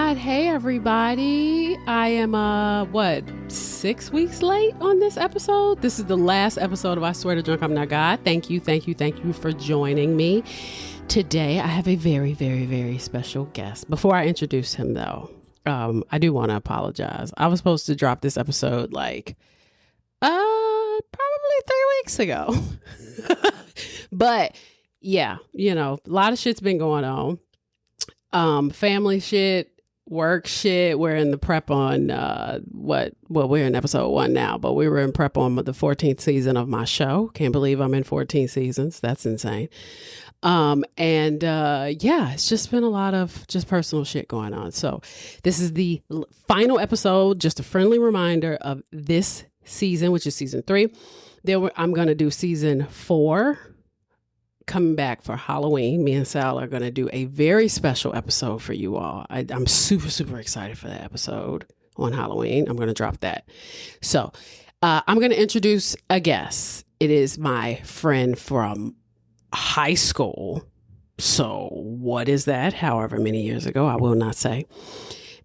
God. Hey, everybody. I am, 6 weeks late on this episode? This is the last episode of I Swear to Drunk I'm Not God. Thank you for joining me. Today, I have a very, very, very special guest. Before I introduce him, though, I do want to apologize. I was supposed to drop this episode probably 3 weeks ago. But yeah, a lot of shit's been going on. Family shit, work shit. We're in the prep on we're in episode 1 now, but we were in prep on the 14th season of my show. Can't believe I'm in 14 seasons. That's insane. It's just been a lot of just personal shit going on. So this is the final episode, just a friendly reminder of this season, which is season 3. I'm going to do season 4 coming back for Halloween. Me and Sal are going to do a very special episode for you all. I'm super, super excited for that episode on Halloween. I'm going to drop that. So I'm going to introduce a guest. It is my friend from high school. So what is that? However many years ago, I will not say.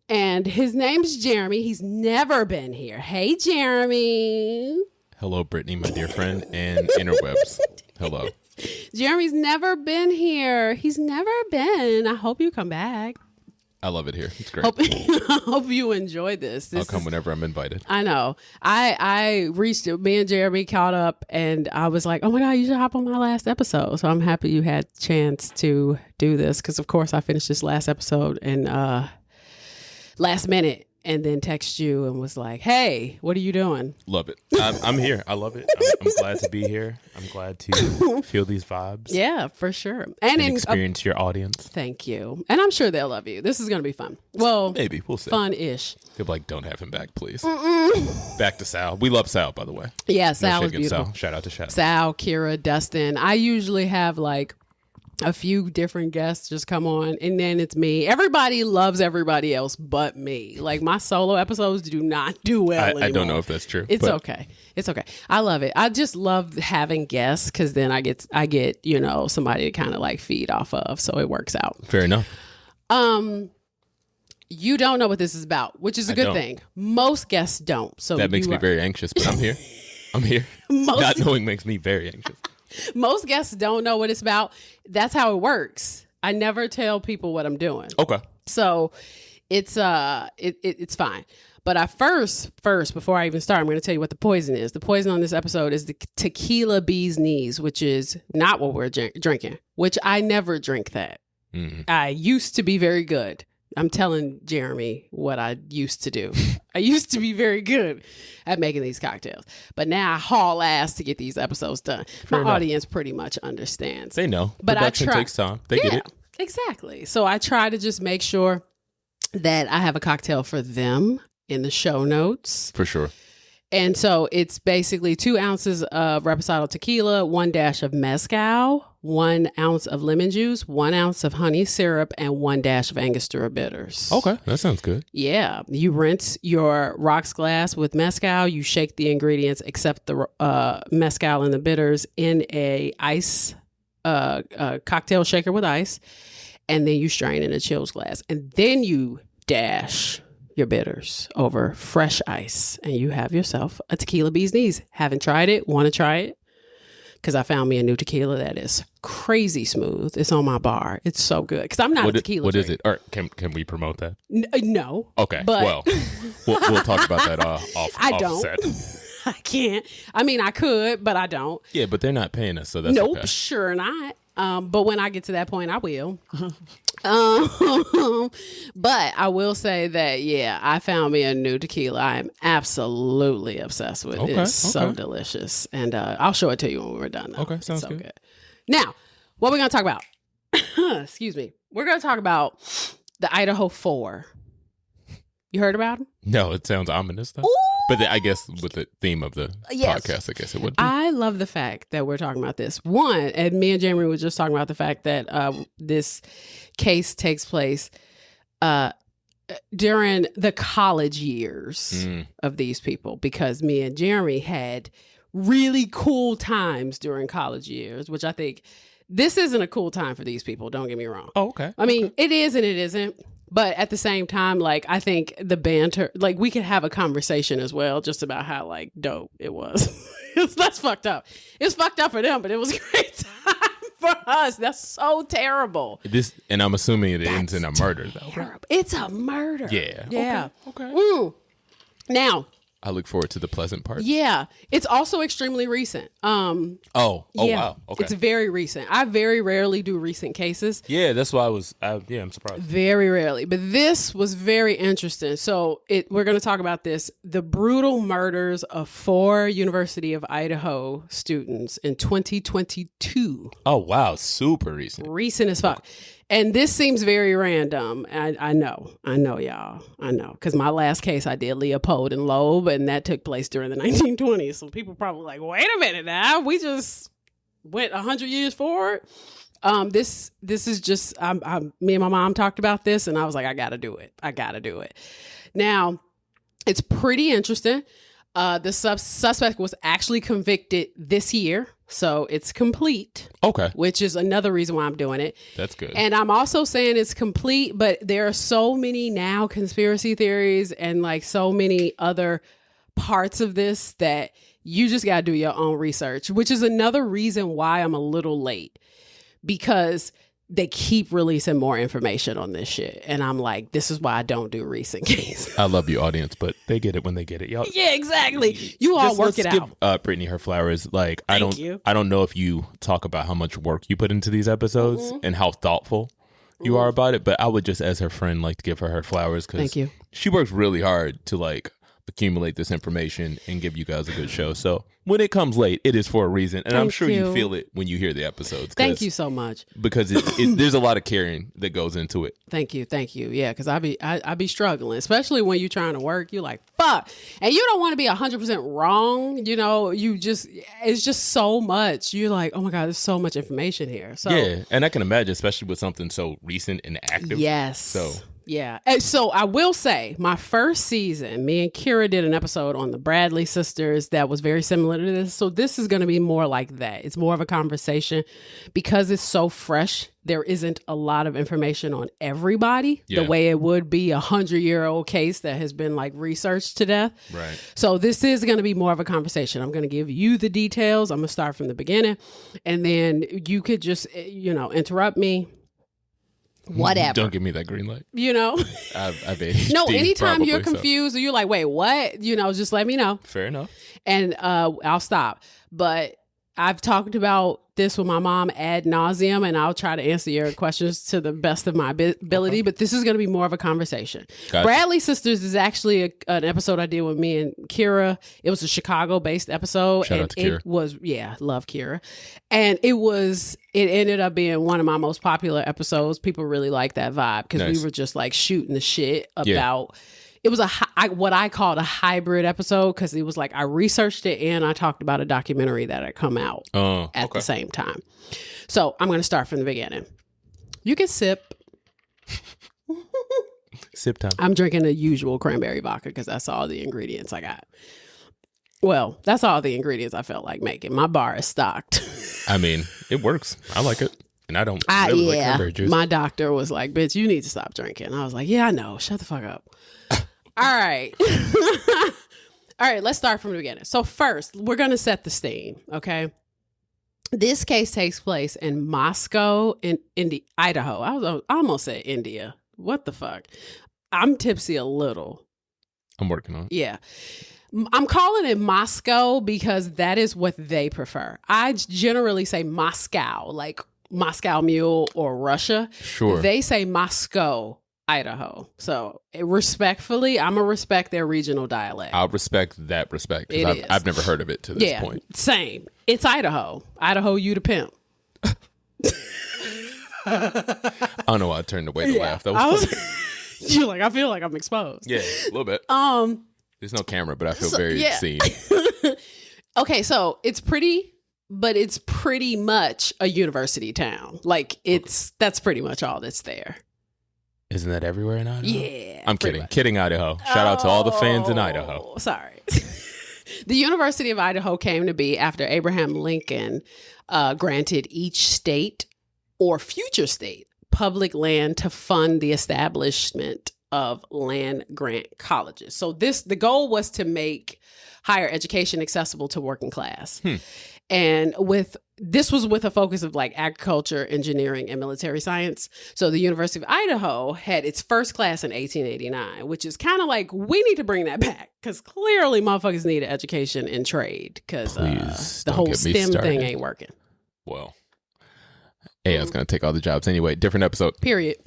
And his name's Jeremy. He's never been here. Hey, Jeremy. Hello, Brittany, my dear friend, and interwebs. Hello. Jeremy's never been here. He's never been. I hope you come back. I love it here. It's great. I hope you enjoy this. I'll come whenever I'm invited. I know. I reached it. Me and Jeremy caught up, and I was like, oh my God, you should hop on my last episode. So I'm happy you had a chance to do this because, of course, I finished this last episode and last minute. And then text you and was like, hey, what are you doing? Love it. I'm here. I love it. I'm glad to be here. I'm glad to feel these vibes. Yeah, for sure. And experience your audience. Thank you. And I'm sure they'll love you. This is going to be fun. Well, maybe. We'll see. Fun-ish. They'll be like, don't have him back, please. Mm-mm. Back to Sal. We love Sal, by the way. Yeah, Sal is beautiful. Sal. Shout out to Sal, Kira, Dustin. I usually have a few different guests just come on, and then it's me. Everybody loves everybody else but me. My solo episodes do not do well anymore. I don't know if that's true. It's okay. It's okay. I love it. I just love having guests because then I get somebody to kind of feed off of, so it works out. Fair enough. You don't know what this is about, which is a good thing. Most guests don't. So that makes me very anxious, but I'm here. I'm here. Not knowing makes me very anxious. Most guests don't know what it's about. That's how it works. I never tell people what I'm doing. Okay. So it's fine. But I first, before I even start, I'm going to tell you what the poison is. The poison on this episode is the tequila bee's knees, which is not what we're drinking, which I never drink that. Mm-hmm. I used to be very good. I'm telling Jeremy what I used to do. I used to be very good at making these cocktails. But now I haul ass to get these episodes done. My audience pretty much understands. They know. But production takes time. They get it. Exactly. So I try to just make sure that I have a cocktail for them in the show notes. For sure. And so it's basically 2 ounces of Reposado Tequila, 1 dash of Mezcal, 1 ounce of lemon juice, 1 ounce of honey syrup, and 1 dash of Angostura Bitters. Okay, that sounds good. Yeah. You rinse your rocks glass with Mezcal. You shake the ingredients except the Mezcal and the bitters in a cocktail shaker with ice. And then you strain in a chilled glass. And then you dash your bitters over fresh ice, and you have yourself a tequila bee's knees. Haven't tried it, want to try it? Because I found me a new tequila that is crazy smooth. It's on my bar. It's so good. Because I'm not a tequila What drinker. is it? Or can we promote that? No. Okay. But well, we'll talk about that offset. I can't. I mean, I could, but I don't. Yeah, but they're not paying us, so that's nope, okay. Sure not. But when I get to that point, I will. But I will say that, yeah, I found me a new tequila I am absolutely obsessed with. It's so delicious. And I'll show it to you when we're done, though. Okay, sounds so good. Now, what we're going to talk about? Excuse me. We're going to talk about the Idaho Four. You heard about them? No, it sounds ominous, though. Ooh. But I guess with the theme of the podcast, I guess it would be. I love the fact that we're talking about this. One, and me and Jeremy were just talking about the fact that this case takes place during the college years of these people, because me and Jeremy had really cool times during college years, which I think this isn't a cool time for these people. Don't get me wrong. Oh, okay. I mean, it is and it isn't. But at the same time, like, I think the banter, like, we could have a conversation as well just about how, like, dope it was. That's fucked up. It's fucked up for them, but it was a great time for us. That's so terrible. And I'm assuming it ends in a murder, though. Terrible. It's a murder. Yeah. Yeah. Okay. Now, I look forward to the pleasant part. yeah, it's also extremely recent. Oh, yeah, wow. Okay. It's very recent. I very rarely do recent cases. Yeah, that's why I'm surprised. Very rarely. But this was very interesting. So we're going to talk about this. The brutal murders of 4 University of Idaho students in 2022. Oh, wow. Super recent. Recent as fuck. And this seems very random. I know, y'all. I know. Because my last case, I did Leopold and Loeb, and that took place during the 1920s. So people probably like, wait a minute now. We just went 100 years forward. This is just, me and my mom talked about this, and I was like, I got to do it. Now, it's pretty interesting. The suspect was actually convicted this year. So it's complete. Okay. Which is another reason why I'm doing it. That's good. And I'm also saying it's complete, but there are so many now conspiracy theories and like so many other parts of this that you just got to do your own research, which is another reason why I'm a little late, because they keep releasing more information on this shit. And I'm like, this is why I don't do recent cases. I love you, audience, but they get it when they get it. Y'all, yeah, exactly. You all work it out. Brittany her flowers. Like, I don't know if you talk about how much work you put into these episodes and how thoughtful you are about it, but I would just, as her friend, like to give her flowers, because thank you. She works really hard to like accumulate this information and give you guys a good show. So when it comes late, it is for a reason, and I'm sure you feel it when you hear the episodes. Thank you so much, because there's a lot of caring that goes into it. Thank you. Yeah, because I be struggling, especially when you're trying to work. You're like, fuck, and you don't want to be 100% wrong. You know, it's just so much. You're like, oh my god, there's so much information here. So yeah, and I can imagine, especially with something so recent and active. Yes. So. Yeah. And so I will say my first season, me and Kira did an episode on the Bradley sisters that was very similar to this. So this is going to be more like that. It's more of a conversation because it's so fresh. There isn't a lot of information on everybody the way it would be a 100-year-old case that has been like researched to death. Right. So this is going to be more of a conversation. I'm going to give you the details. I'm going to start from the beginning, and then you could just, interrupt me. Whatever. Don't give me that green light. You know? I've ADHD, no, anytime probably, you're confused or you're like, wait, what? Just let me know. Fair enough. And I'll stop. But I've talked about this with my mom ad nauseum, and I'll try to answer your questions to the best of my ability. But this is going to be more of a conversation. Gotcha. Bradley Sisters is actually an episode I did with me and Kira. It was a Chicago-based episode. Shout out to Kira. It was, love Kira. And it ended up being one of my most popular episodes. People really like that vibe because we were just like shooting the shit about... It was what I called a hybrid episode because it was like I researched it and I talked about a documentary that had come out at the same time. So I'm going to start from the beginning. You can sip. Sip time. I'm drinking the usual cranberry vodka because that's all the ingredients I got. Well, that's all the ingredients I felt like making. My bar is stocked. I mean, it works. I like it. And I don't really like cranberry juice. My doctor was like, bitch, you need to stop drinking. I was like, yeah, I know. Shut the fuck up. All right. All right, let's start from the beginning. So first, we're going to set the scene, okay? This case takes place in Moscow, in Idaho. I almost said India. What the fuck? I'm tipsy a little. I'm working on it. Yeah. I'm calling it Moscow because that is what they prefer. I generally say Moscow, like Moscow Mule or Russia. Sure. They say Moscow, Idaho. So respectfully, I'm going to respect their regional dialect. I'll respect that respect because I've never heard of it to this point. Same. It's Idaho. Idaho, you the pimp. I don't know why I turned away to laugh. That was funny. You're like, I feel like I'm exposed. Yeah, a little bit. There's no camera, but I feel very seen. Okay, so it's pretty, but it's pretty much a university town. Like that's pretty much all that's there. Isn't that everywhere in Idaho? Yeah. I'm kidding. Much. Kidding, Idaho. Shout out to all the fans in Idaho. Sorry. The University of Idaho came to be after Abraham Lincoln granted each state or future state public land to fund the establishment of land grant colleges. So the goal was to make higher education accessible to working class. And this was with a focus of like agriculture, engineering, and military science. So the University of Idaho had its first class in 1889, which is kind of like, we need to bring that back because clearly motherfuckers need an education in trade because the whole STEM thing ain't working. Well, AI is going to take all the jobs anyway. Different episode. Period.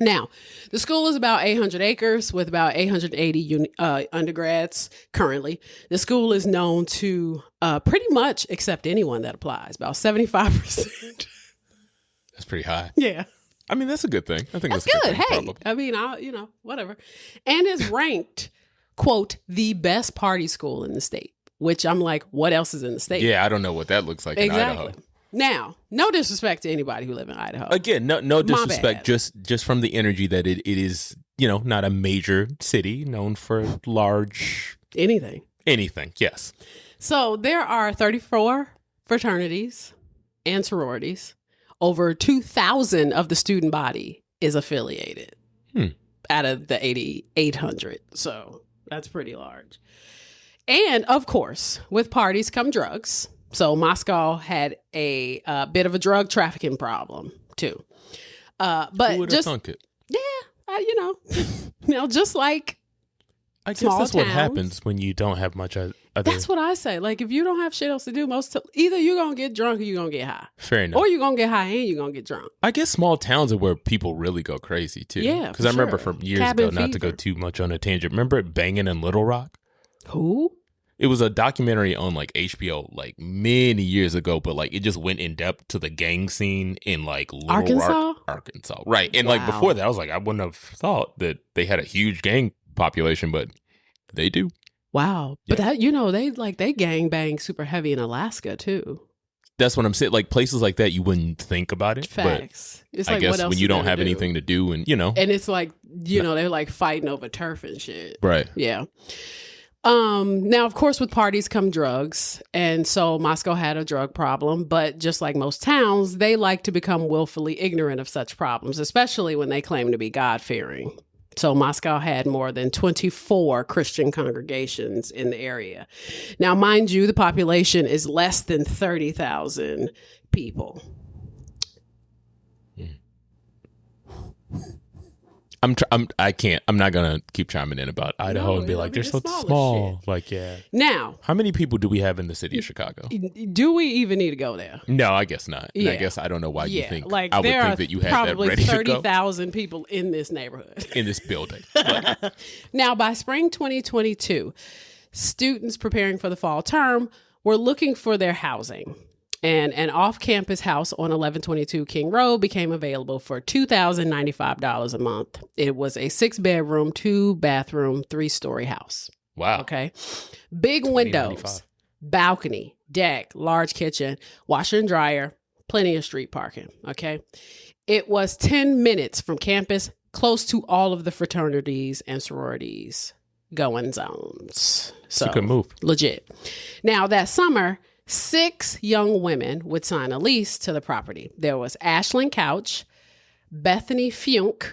Now, the school is about 800 acres with about 880 undergrads currently. The school is known to pretty much accept anyone that applies, about 75%. That's pretty high. Yeah. I mean, that's a good thing. I think that's good. Good thing, hey, probably. I mean, whatever. And is ranked, quote, the best party school in the state, which I'm like, what else is in the state? Yeah, I don't know what that looks like in Idaho. Now, no disrespect to anybody who live in Idaho. Again, no disrespect, just from the energy that it is, not a major city known for large... Anything, yes. So there are 34 fraternities and sororities. Over 2,000 of the student body is affiliated out of the 8,800. So that's pretty large. And of course, with parties come drugs. So Moscow had a bit of a drug trafficking problem too. But who would have thunk it? Yeah, just like I guess that's what happens when you don't have much other. That's what I say. Like if you don't have shit else to do, either you're gonna get drunk or you're gonna get high. Fair enough. Or you're gonna get high and you're gonna get drunk. I guess small towns are where people really go crazy too. Yeah, because I remember from years ago, not to go too much on a tangent. Remember it banging in Little Rock? Who? It was a documentary on like HBO like many years ago, but like it just went in depth to the gang scene in like Little Rock, Arkansas. Right. And like before that, I was like, I wouldn't have thought that they had a huge gang population, but they do. Wow. Yeah. But that, they gang bang super heavy in Alaska too. That's what I'm saying. Like places like that, you wouldn't think about it. Facts. But it's like, I guess when you don't have anything to do and, And it's like, they're like fighting over turf and shit. Right. Yeah. Now, of course, with parties come drugs. And so Moscow had a drug problem. But just like most towns, they like to become willfully ignorant of such problems, especially when they claim to be God-fearing. So Moscow had more than 24 Christian congregations in the area. Now, mind you, the population is less than 30,000 people. I'm not gonna keep chiming in about Idaho and be like, they're so small. Shit. Like, yeah. Now, how many people do we have in the city of Chicago? Do we even need to go there? No, I guess not. Yeah. I guess I don't know why you think. Like, I would think that you have that ready to go. Probably 30,000 people in this neighborhood, in this building. Now, by spring 2022, students preparing for the fall term were looking for their housing. And an off-campus house on 1122 King Road became available for $2,095 a month. It was a 6-bedroom, 2-bathroom, 3-story house. Wow. Okay. Big windows, balcony, deck, large kitchen, washer and dryer, plenty of street parking. Okay. It was 10 minutes from campus, close to all of the fraternities and sororities going zones. So it's a good move. Legit. Now, that summer, 6 young women would sign a lease to the property. There was Ashlyn Couch, Bethany Funke.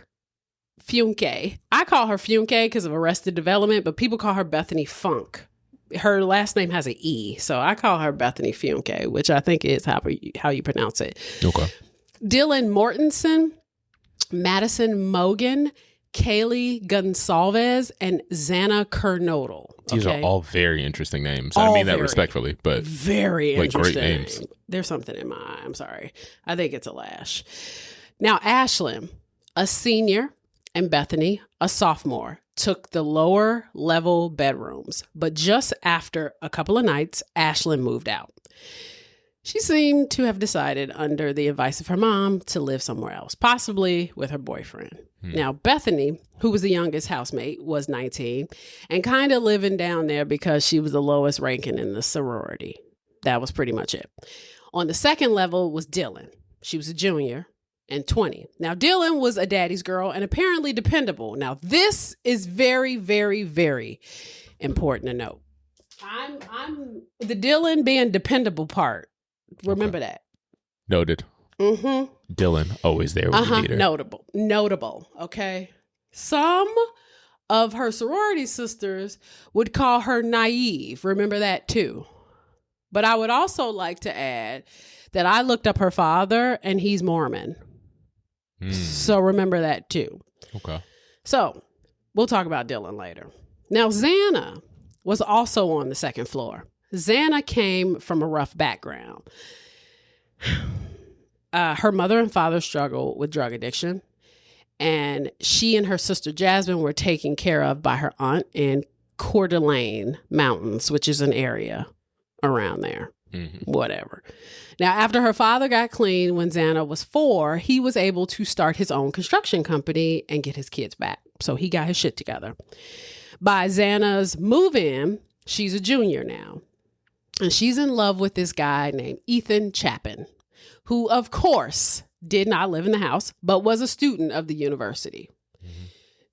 I call her Funke because of Arrested Development, but people call her Bethany Funk. Her last name has an E, so I call her Bethany Funke, which I think is how you pronounce it. Okay. Dylan Mortensen, Madison Mogan, Kaylee Gonsalves, and Xana Kernodle. These are all very interesting names. I mean that respectfully, but very interesting. Great names. There's something in my eye. I'm sorry. I think it's a lash. Now, Ashlyn, a senior, and Bethany, a sophomore, took the lower level bedrooms. But just after a couple of nights, Ashlyn moved out. She seemed to have decided, under the advice of her mom, to live somewhere else, possibly with her boyfriend. Now, Bethany, who was the youngest housemate, was 19 and kind of living down there because she was the lowest ranking in the sorority. That was pretty much it. On the second level was Dylan. She was a junior and 20. Now, Dylan was a daddy's girl and apparently dependable. Now, this is very, very, very important to note. I'm the Dylan being dependable part. Remember that. Noted. Mm-hmm. Dylan, always there when you need her. Notable. Okay. Some of her sorority sisters would call her naive. Remember that too. But I would also like to add that I looked up her father and he's Mormon. So remember that too. Okay. So we'll talk about Dylan later. Now, Xana was also on the second floor. Xana came from a rough background. Her mother and father struggled with drug addiction, and she and her sister Jasmine were taken care of by her aunt in Coeur d'Alene Mountains, which is an area around there. Whatever. Now, after her father got clean when Xana was 4, he was able to start his own construction company and get his kids back. So he got his shit together. By Xana's move-in, she's a junior now. And she's in love with this guy named Ethan Chapin, who, of course, did not live in the house, but was a student of the university.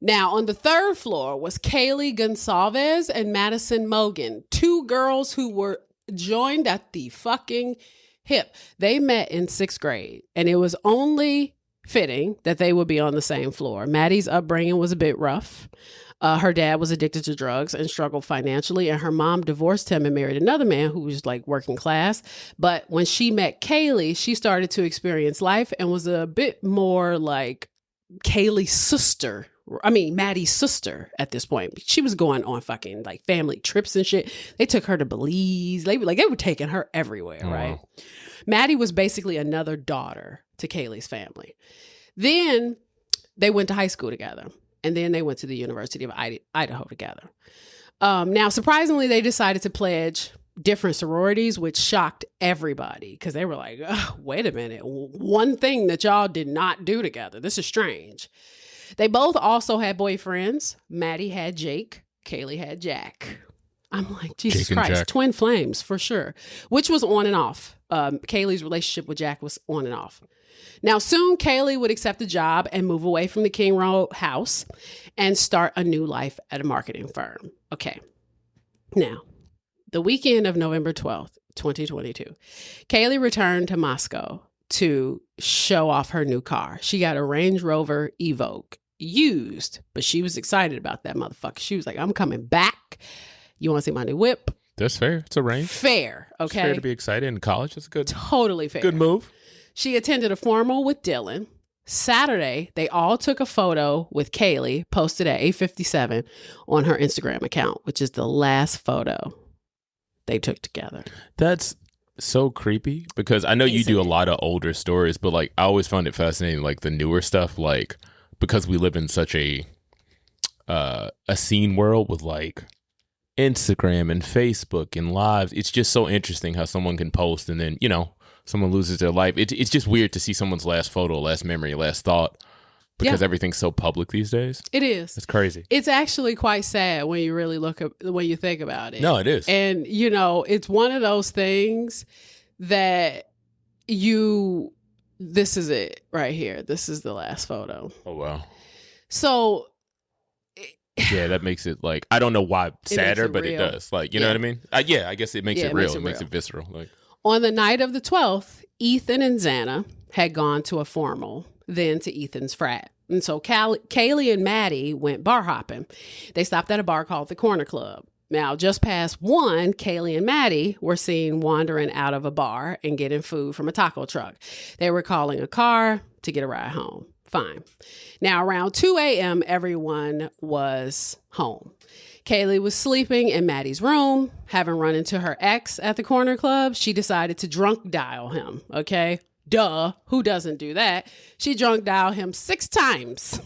Now, on the third floor was Kaylee Gonsalves and Madison Mogan, 2 girls who were joined at the fucking hip. They met in 6th grade, and it was only fitting that they would be on the same floor. Maddie's upbringing was a bit rough. Her dad was addicted to drugs and struggled financially, and her mom divorced him and married another man who was like working class. But when she met Kaylee, she started to experience life and was a bit more like Maddie's sister at this point. She was going on fucking like family trips and shit. They took her to Belize. They were taking her everywhere, right? Wow. Maddie was basically another daughter to Kaylee's family. Then they went to high school together. And then they went to the University of Idaho together. Now, surprisingly, they decided to pledge different sororities, which shocked everybody because they were like, oh, wait a minute. One thing that y'all did not do together. This is strange. They both also had boyfriends. Maddie had Jake. Kaylee had Jack. I'm like, Jesus Christ, Jack. Twin flames for sure, which was on and off. Kaylee's relationship with Jack was on and off. Now, soon Kaylee would accept a job and move away from the King Road house and start a new life at a marketing firm. Okay. Now, the weekend of November 12th, 2022, Kaylee returned to Moscow to show off her new car. She got a Range Rover Evoque, used, but she was excited about that motherfucker. She was like, I'm coming back. You want to see my new whip? That's fair. It's a range. Fair. Okay. It's fair to be excited in college. It's good. Totally fair. Good move. She attended a formal with Dylan. Saturday, they all took a photo with Kaylee, posted at 8:57 on her Instagram account, which is the last photo they took together. That's so creepy because I know you do a lot of older stories, but like I always found it fascinating, like the newer stuff, like because we live in such a scene world with like Instagram and Facebook and lives. It's just so interesting how someone can post and then, someone loses their life. It's just weird to see someone's last photo, last memory, last thought, because everything's so public these days. It is. It's crazy. It's actually quite sad when you really when you think about it. No, it is. And, it's one of those things that this is it right here. This is the last photo. Oh, wow. So... yeah, that makes it like, I don't know why sadder, but real. It does. Like, you know what I mean? I guess it makes it real. It makes it visceral. Like, on the night of the 12th, Ethan and Xana had gone to a formal, then to Ethan's frat. And so Kaylee and Maddie went bar hopping. They stopped at a bar called the Corner Club. Now, just past 1, Kaylee and Maddie were seen wandering out of a bar and getting food from a taco truck. They were calling a car to get a ride home. Fine. Now, around 2 a.m., everyone was home. Kaylee was sleeping in Maddie's room, having run into her ex at the Corner Club. She decided to drunk dial him, okay? Duh, who doesn't do that? She drunk dialed him 6 times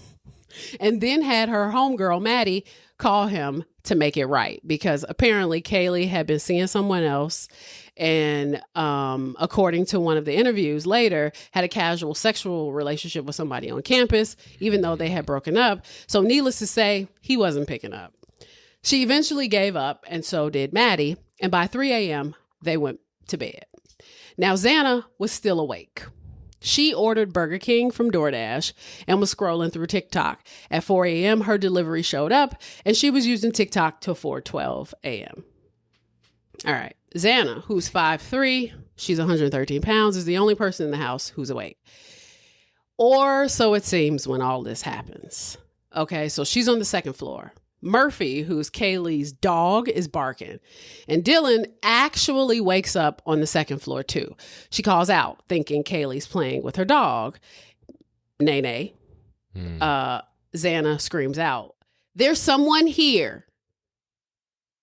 and then had her homegirl, Maddie, call him to make it right because apparently Kaylee had been seeing someone else and according to one of the interviews later, had a casual sexual relationship with somebody on campus, even though they had broken up. So needless to say, he wasn't picking up. She eventually gave up, and so did Maddie, and by 3 a.m., they went to bed. Now, Xana was still awake. She ordered Burger King from DoorDash and was scrolling through TikTok. At 4 a.m., her delivery showed up, and she was using TikTok till 4:12 a.m. All right. Xana, who's 5'3", she's 113 pounds, is the only person in the house who's awake. Or so it seems when all this happens. Okay, so she's on the second floor. Murphy, who's Kaylee's dog, is barking. And Dylan actually wakes up on the second floor too. She calls out, thinking Kaylee's playing with her dog. Nay. Xana screams out, "There's someone here."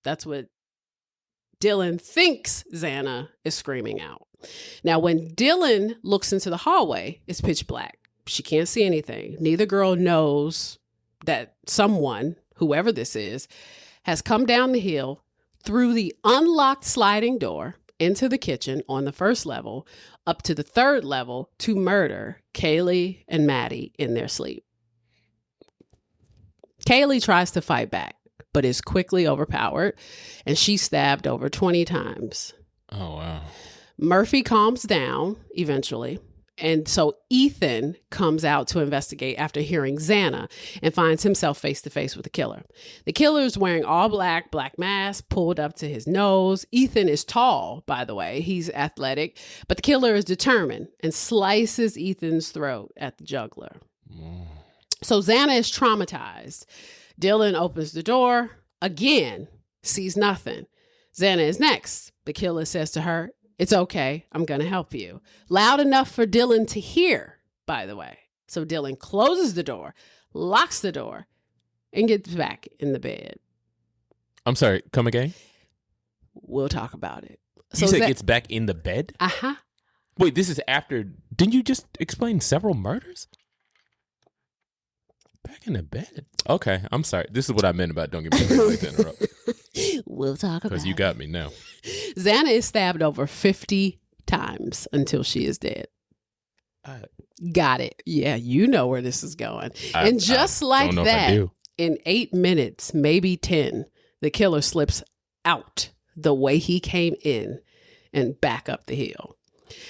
That's what Dylan thinks Xana is screaming out. Now, when Dylan looks into the hallway, it's pitch black. She can't see anything. Neither girl knows that someone, whoever this is, has come down the hill through the unlocked sliding door into the kitchen on the first level, up to the third level to murder Kaylee and Maddie in their sleep. Kaylee tries to fight back, but is quickly overpowered, and she's stabbed over 20 times. Oh, wow. Murphy calms down eventually, and so Ethan comes out to investigate after hearing Xana and finds himself face to face with the killer. The killer is wearing all black mask pulled up to his nose. Ethan is tall, by the way. He's athletic, but the killer is determined and slices Ethan's throat at the jugular. So Xana is traumatized. Dylan opens the door, again, sees nothing. Xana is next. The killer says to her, "It's okay, I'm going to help you." Loud enough for Dylan to hear, by the way. So Dylan closes the door, locks the door, and gets back in the bed. I'm sorry, come again? We'll talk about it. You said gets back in the bed? Uh-huh. Wait, this is after... Didn't you just explain several murders? Back in the bed? Okay, I'm sorry. This is what I meant about don't get me like to interrupt. We'll talk about it. Because you got me now. Xana is stabbed over 50 times until she is dead. Got it. Yeah, you know where this is going. And just like that, in 8 minutes, maybe 10, the killer slips out the way he came in and back up the hill.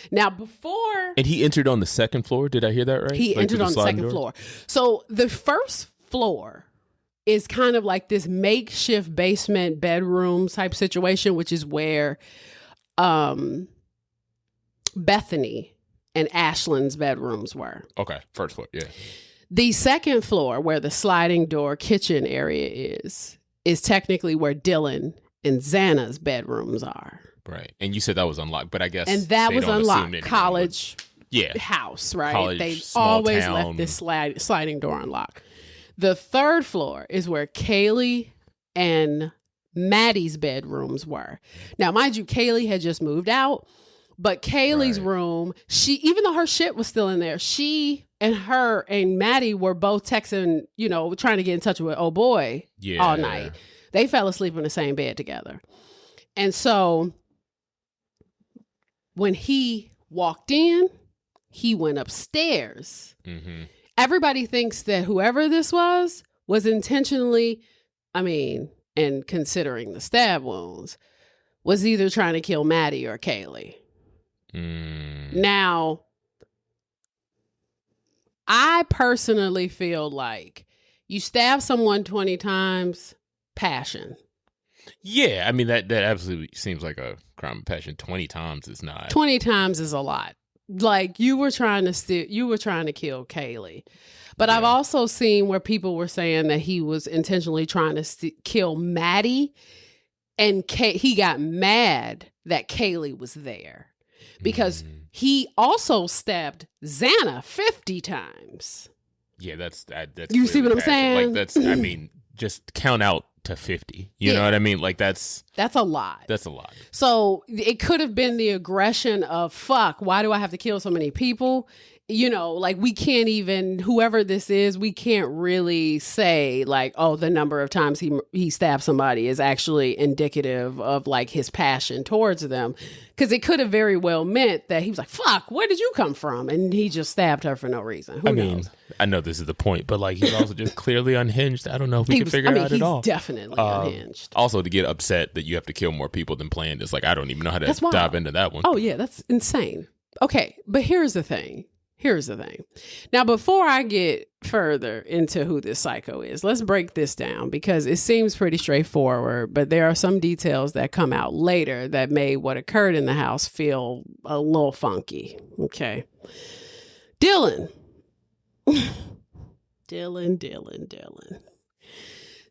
Now, before... And he entered on the second floor? Did I hear that right? He entered on the second floor. So the first floor is kind of like this makeshift basement bedroom type situation, which is where Bethany and Ashlyn's bedrooms were. Okay, first floor, yeah. The second floor, where the sliding door kitchen area is technically where Dylan and Xana's bedrooms are. Right. And you said that was unlocked, but I guess... And that was unlocked. College house, right? College, they always town. left this sliding door unlocked. The third floor is where Kaylee and Maddie's bedrooms were. Now, mind you, Kaylee had just moved out, but Kaylee's room, even though her shit was still in there, she and her and Maddie were both texting, trying to get in touch with old boy all night. They fell asleep in the same bed together. And so when he walked in, he went upstairs. Mm-hmm. Everybody thinks that whoever this was intentionally, and considering the stab wounds, was either trying to kill Maddie or Kaylee. Now, I personally feel like you stab someone 20 times, passion. Yeah, that absolutely seems like a crime of passion. 20 times is not. 20 times is a lot. Like you were trying to kill Kaylee. But I've also seen where people were saying that he was intentionally trying to kill Maddie, and he got mad that Kaylee was there because he also stabbed Xana 50 times. Yeah, that's you see what I'm saying? Like that's just count out to 50. You know what I mean? Like that's a lot. That's a lot. So it could have been the aggression of fuck, why do I have to kill so many people? Like we can't even, whoever this is, we can't really say like, oh, the number of times he stabbed somebody is actually indicative of like his passion towards them. Because it could have very well meant that he was like, fuck, where did you come from? And he just stabbed her for no reason. Who knows? I know this is the point, but like he's also just clearly unhinged. I don't know if we can figure it out at all. He's definitely unhinged. Also, to get upset that you have to kill more people than planned, it's like, I don't even know how to dive into that one. Oh, yeah, that's insane. Okay, but here's the thing. Here's the thing. Now, before I get further into who this psycho is, let's break this down because it seems pretty straightforward, but there are some details that come out later that made what occurred in the house feel a little funky. Okay. Dylan. Dylan.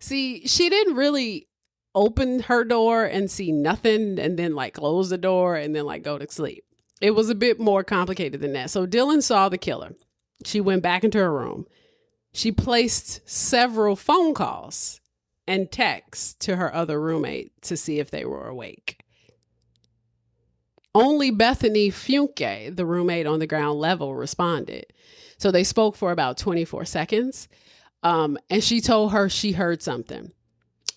See, she didn't really open her door and see nothing and then like close the door and then like go to sleep. It was a bit more complicated than that. So Dylan saw the killer. She went back into her room. She placed several phone calls and texts to her other roommate to see if they were awake. Only Bethany Funke, the roommate on the ground level, responded. So they spoke for about 24 seconds. And she told her she heard something.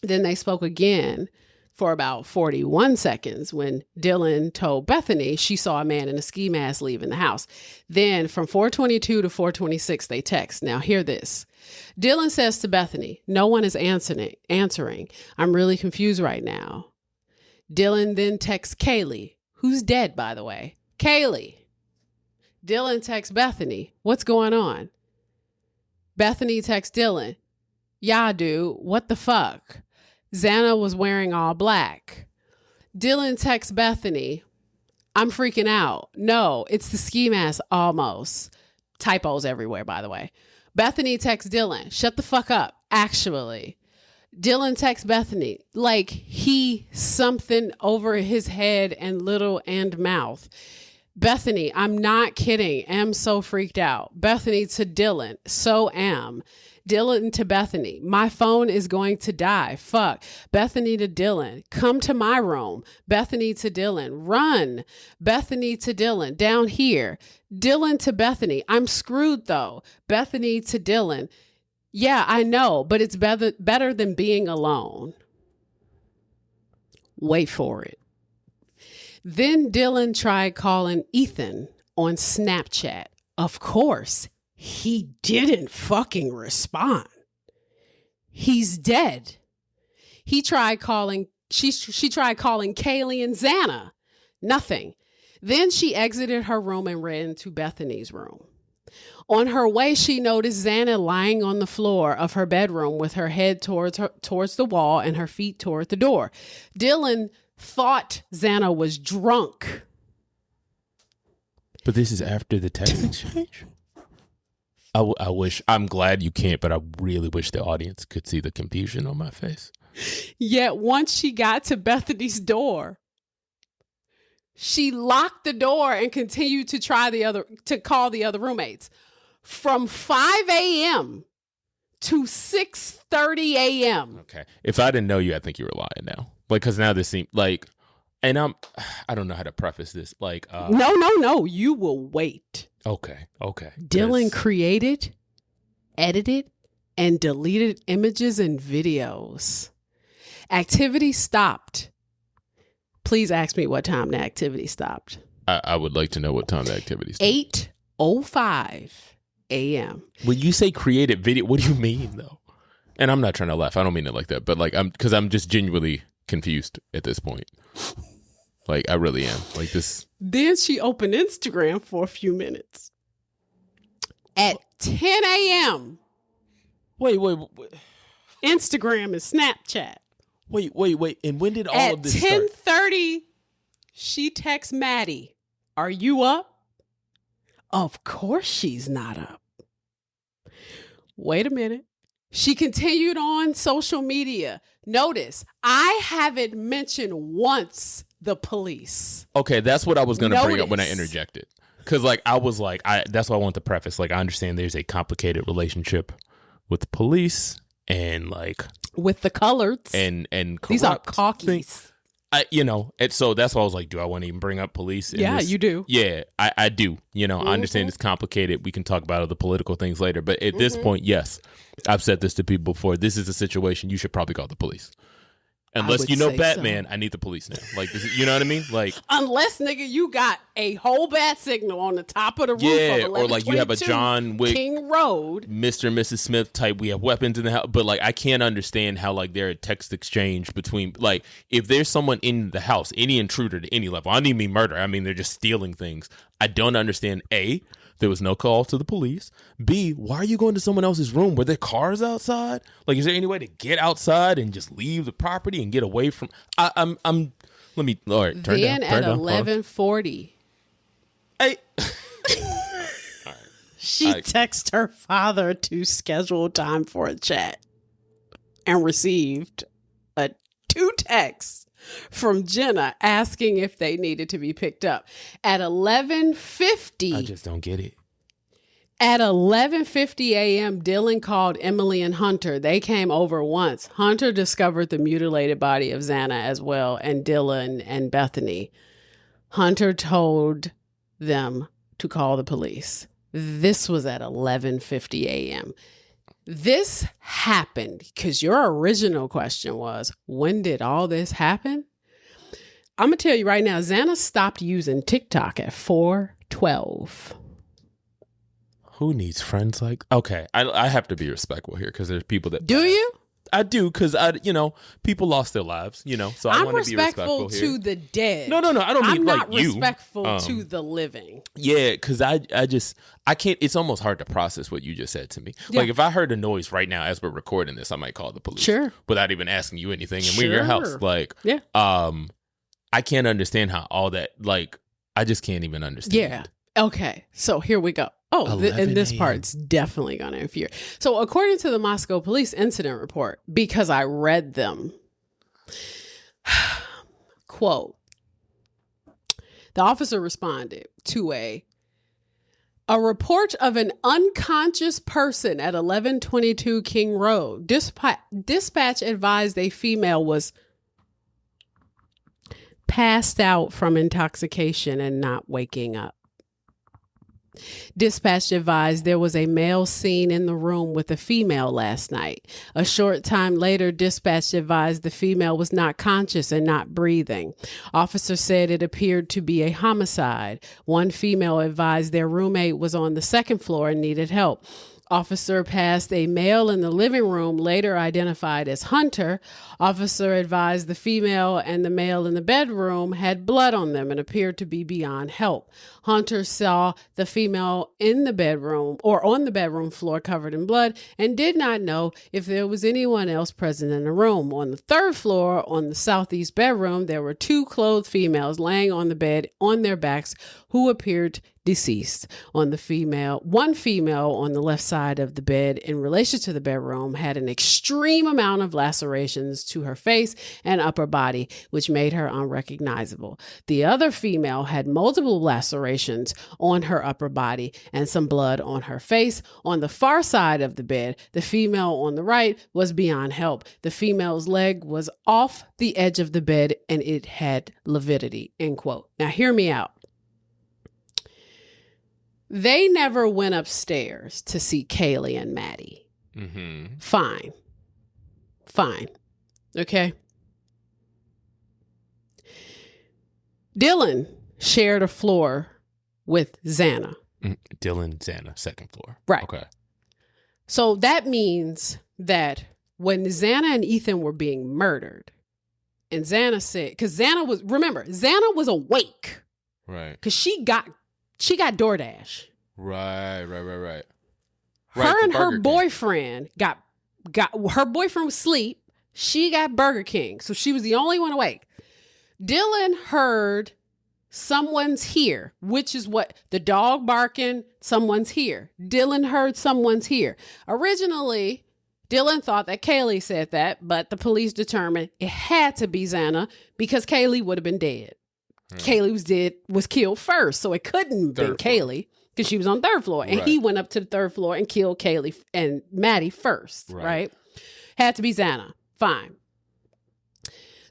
Then they spoke again for about 41 seconds when Dylan told Bethany she saw a man in a ski mask leaving the house. Then from 4:22 to 4:26, they text. Now hear this. Dylan says to Bethany, no one is answering. I'm really confused right now. Dylan then texts Kaylee, who's dead, by the way. Kaylee. Dylan texts Bethany, what's going on? Bethany texts Dylan, yeah, dude, what the fuck? Xana was wearing all black. Dylan texts Bethany, I'm freaking out. No, it's the ski mask almost. Typos everywhere, by the way. Bethany texts Dylan, shut the fuck up, actually. Dylan texts Bethany, like he something over his head and little and mouth. Bethany, I'm not kidding. Am so freaked out. Bethany to Dylan, so am. Dylan to Bethany, my phone is going to die. Fuck. Bethany to Dylan, come to my room. Bethany to Dylan, run. Bethany to Dylan, down here. Dylan to Bethany, I'm screwed though. Bethany to Dylan, yeah, I know, but it's better than being alone. Wait for it. Then Dylan tried calling Ethan on Snapchat. Of course, he didn't fucking respond. He's dead. She tried calling Kaylee and Xana. Nothing. Then she exited her room and ran into Bethany's room. On her way, she noticed Xana lying on the floor of her bedroom with her head towards the wall and her feet toward the door. Dylan thought Xana was drunk. But this is after the text exchange? I'm glad you can't, but I really wish the audience could see the confusion on my face. Yet once she got to Bethany's door, she locked the door and continued to call the other roommates. From 5 a.m. to 6:30 a.m. Okay. If I didn't know you, I think you were lying now. Like, because now this seems like, and I don't know how to preface this. Like, No. You will wait. Okay. Dylan created, edited, and deleted images and videos. Activity stopped. Please ask me what time the activity stopped. I would like to know what time the activity stopped. 8:05 a.m. When you say created video, what do you mean though? And I'm not trying to laugh. I don't mean it like that. But like, I'm just genuinely confused at this point. Like, I really am. Like this. Then she opened Instagram for a few minutes. At 10 a.m. Wait. Instagram and Snapchat. Wait. And when did all of this start? At 10:30, she texts Maddie, are you up? Of course she's not up. Wait a minute. She continued on social media. Notice, I haven't mentioned once the police. Okay, that's what I was going to bring up when I interjected. Because, like, I was like, that's what I want to preface. Like, I understand there's a complicated relationship with the police and, like... with the coloreds. And these are khakis. And so that's why I was like, do I want to even bring up police? Yeah, you do. Yeah, I do. I understand it's complicated. We can talk about other political things later. But at this point, yes, I've said this to people before. This is a situation you should probably call the police. Unless you know Batman, so. I need the police now. Like, you know what I mean? Like, unless, nigga, you got a whole bat signal on the top of the roof of 1122 or like you have a John Wick, King Road, Mr. and Mrs. Smith type. We have weapons in the house, but like I can't understand how like there are text exchange between like if there's someone in the house, any intruder to any level. I don't even mean murder. I mean they're just stealing things. I don't understand There was no call to the police. B, why are you going to someone else's room? Were there cars outside? Like, is there any way to get outside and just leave the property and get away from? Let me. All right, turn then down. Then at 11:40, hey, she texts her father to schedule time for a chat, and received two texts from Jenna asking if they needed to be picked up. At 11:50, I just don't get it. At 11:50 a.m., Dylan called Emily and Hunter. They came over once. Hunter discovered the mutilated body of Xana as well, and Dylan and Bethany. Hunter told them to call the police. This was at 11:50 a.m. This happened because your original question was, when did all this happen? I'm going to tell you right now, Xana stopped using TikTok at 4:12. Who needs friends like? Okay, I have to be respectful here because there's people that. Do you? I do, because people lost their lives, so I want to be respectful here. To the dead. No, I don't mean like you. I'm not respectful to the living. Yeah, because I can't. It's almost hard to process what you just said to me. Yeah. Like if I heard a noise right now as we're recording this, I might call the police. Sure. Without even asking you anything, and we're in your house. Like, yeah. I can't understand how all that. Like, I just can't even understand. Yeah. Okay. So here we go. Oh, and this part's definitely going to infuriate. So according to the Moscow police incident report, because I read them, quote, the officer responded to a report of an unconscious person at 1122 King Road. Dispatch advised a female was passed out from intoxication and not waking up. Dispatch advised there was a male seen in the room with a female last night. A short time later, dispatch advised the female was not conscious and not breathing. Officers said it appeared to be a homicide. One female advised their roommate was on the second floor and needed help. Officer passed a male in the living room, later identified as Hunter. Officer advised the female and the male in the bedroom had blood on them and appeared to be beyond help. Hunter saw the female in the bedroom or on the bedroom floor covered in blood and did not know if there was anyone else present in the room. On the third floor, on the southeast bedroom, there were two clothed females laying on the bed on their backs who appeared deceased. One female on the left side of the bed in relation to the bedroom had an extreme amount of lacerations to her face and upper body, which made her unrecognizable. The other female had multiple lacerations on her upper body and some blood on her face. On the far side of the bed, the female on the right was beyond help. The female's leg was off the edge of the bed and it had lividity, end quote. Now hear me out. They never went upstairs to see Kaylee and Maddie. Mm-hmm. Fine. Okay. Dylan shared a floor with Xana. Dylan, Xana, second floor. Right. Okay. So that means that when Xana and Ethan were being murdered, and Xana said, because Xana was awake. Right. Because she got DoorDash. Right. Her and her boyfriend got her boyfriend was asleep. She got Burger King. So she was the only one awake. Dylan heard someone's here, which is what the dog barking, someone's here. Dylan heard someone's here. Originally, Dylan thought that Kaylee said that, but the police determined it had to be Xana because Kaylee would have been dead. Kaylee was killed first, so it couldn't have been Kaylee because she was on third floor, and he went up to the third floor and killed Kaylee and Maddie first, right? Had to be Xana. Fine.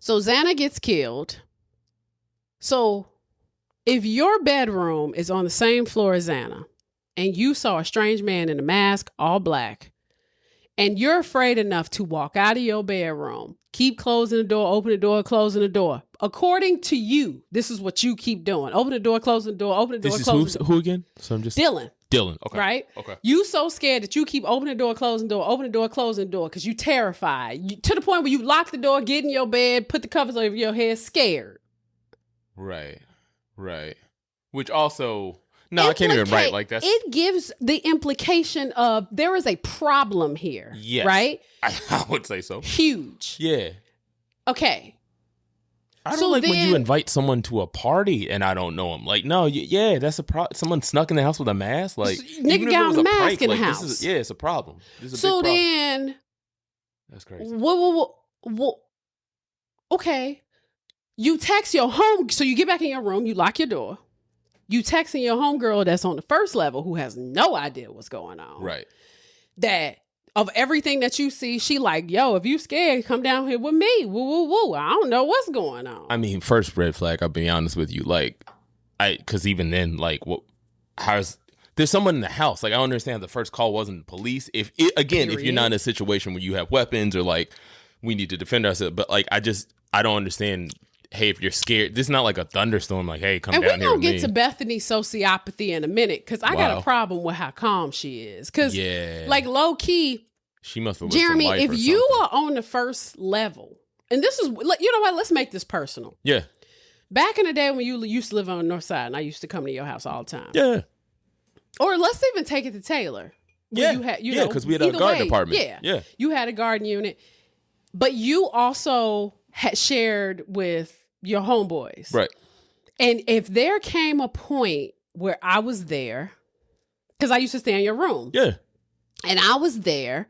So Xana gets killed. So if your bedroom is on the same floor as Xana, and you saw a strange man in a mask, all black, and you're afraid enough to walk out of your bedroom, keep closing the door, open the door, closing the door. According to you, this is what you keep doing. Open the door, close the door, open the door, close the door. Who again? So I'm just Dylan. Okay. Right? Okay. You so scared that you keep opening the door, closing the door, opening the door, closing the door because you terrified. To the point where you lock the door, get in your bed, put the covers over your head, scared. Right. Which also, No, I can't even write like that. It gives the implication of there is a problem here. Yes. Right? I would say so. Huge. Yeah. Okay. I don't when you invite someone to a party and I don't know them. Like, no, yeah, that's a problem. Someone snuck in the house with a mask. Like, nigga got a mask in the house. It's a problem. So then, that's crazy. Okay. You text your home, so you get back in your room, you lock your door. You texting your homegirl that's on the first level who has no idea what's going on. Right. That of everything that you see, she like, yo, if you scared, come down here with me. Woo, woo, woo. I don't know what's going on. I mean, first red flag, I'll be honest with you. Like, because even then, like, there's someone in the house. Like, I don't understand the first call wasn't police. If you're not in a situation where you have weapons or like, we need to defend ourselves. But like, I don't understand. Hey, if you're scared, this is not like a thunderstorm. Like, hey, come down here. And we're going to get to Bethany's sociopathy in a minute because I got a problem with how calm she is. Because, like, low key, she must have Jeremy, if you are on the first level, and this is, you know what? Let's make this personal. Yeah. Back in the day when you used to live on the north side, and I used to come to your house all the time. Yeah. Or let's even take it to Taylor. Yeah. Because we had a garden department. Yeah. You had a garden unit, but you also had shared with your homeboys. Right. And if there came a point where I was there, because I used to stay in your room. Yeah. And I was there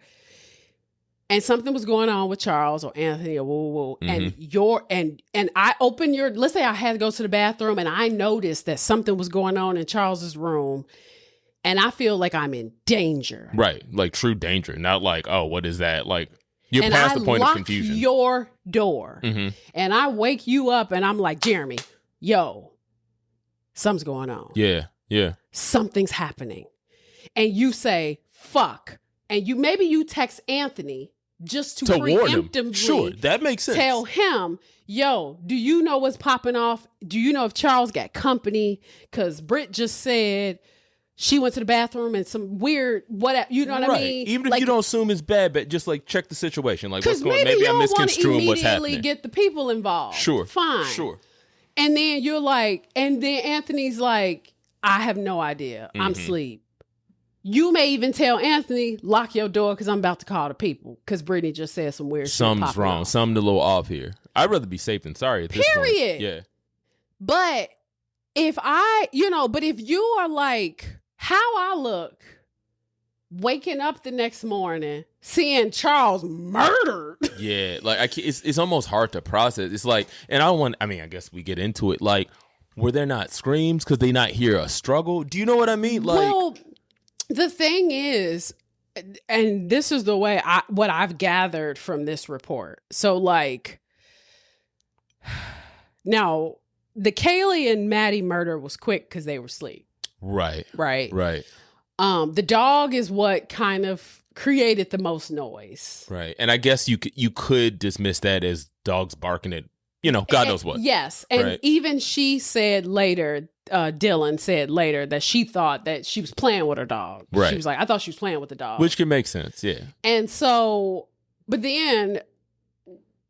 and something was going on with Charles or Anthony or woo, and I opened let's say I had to go to the bathroom and I noticed that something was going on in Charles's room and I feel like I'm in danger. Right. Like true danger. Not like, oh, what is that? Like, you're past the point of confusion. And I lock your door. And I wake you up and I'm like, Jeremy, yo, something's going on. Yeah. Yeah. Something's happening. And you say, fuck. And maybe you text Anthony just to preemptively warn him. Sure, that makes sense. Tell him, yo, do you know what's popping off? Do you know if Charles got company? Because Britt just said she went to the bathroom and some weird whatever. You know what I mean? Even if you don't assume it's bad, but just like check the situation. Like what's going on? Maybe I'm misconstruing what's happening. Immediately get the people involved. Sure. Fine. Sure. And then you're like, and then Anthony's like, I have no idea. I'm asleep. You may even tell Anthony, lock your door because I'm about to call the people because Brittany just said some weird shit. Something's wrong. Something a little off here. I'd rather be safe than sorry at this point. Period. Yeah. But if if you are like how I look, waking up the next morning, seeing Charles murdered. Yeah. Like it's almost hard to process. It's like, and I guess we get into it. Like, were there not screams? Could they not hear a struggle? Do you know what I mean? Like, well, the thing is, and this is the way what I've gathered from this report. So like, now the Kaylee and Maddie murder was quick because they were asleep. Right. The dog is what kind of created the most noise. Right. And I guess you could dismiss that as dogs barking at, God knows what. Yes. And even she said later, Dylan said later that she thought that she was playing with her dog. Right. She was like, I thought she was playing with the dog. Which can make sense, yeah. And so, but then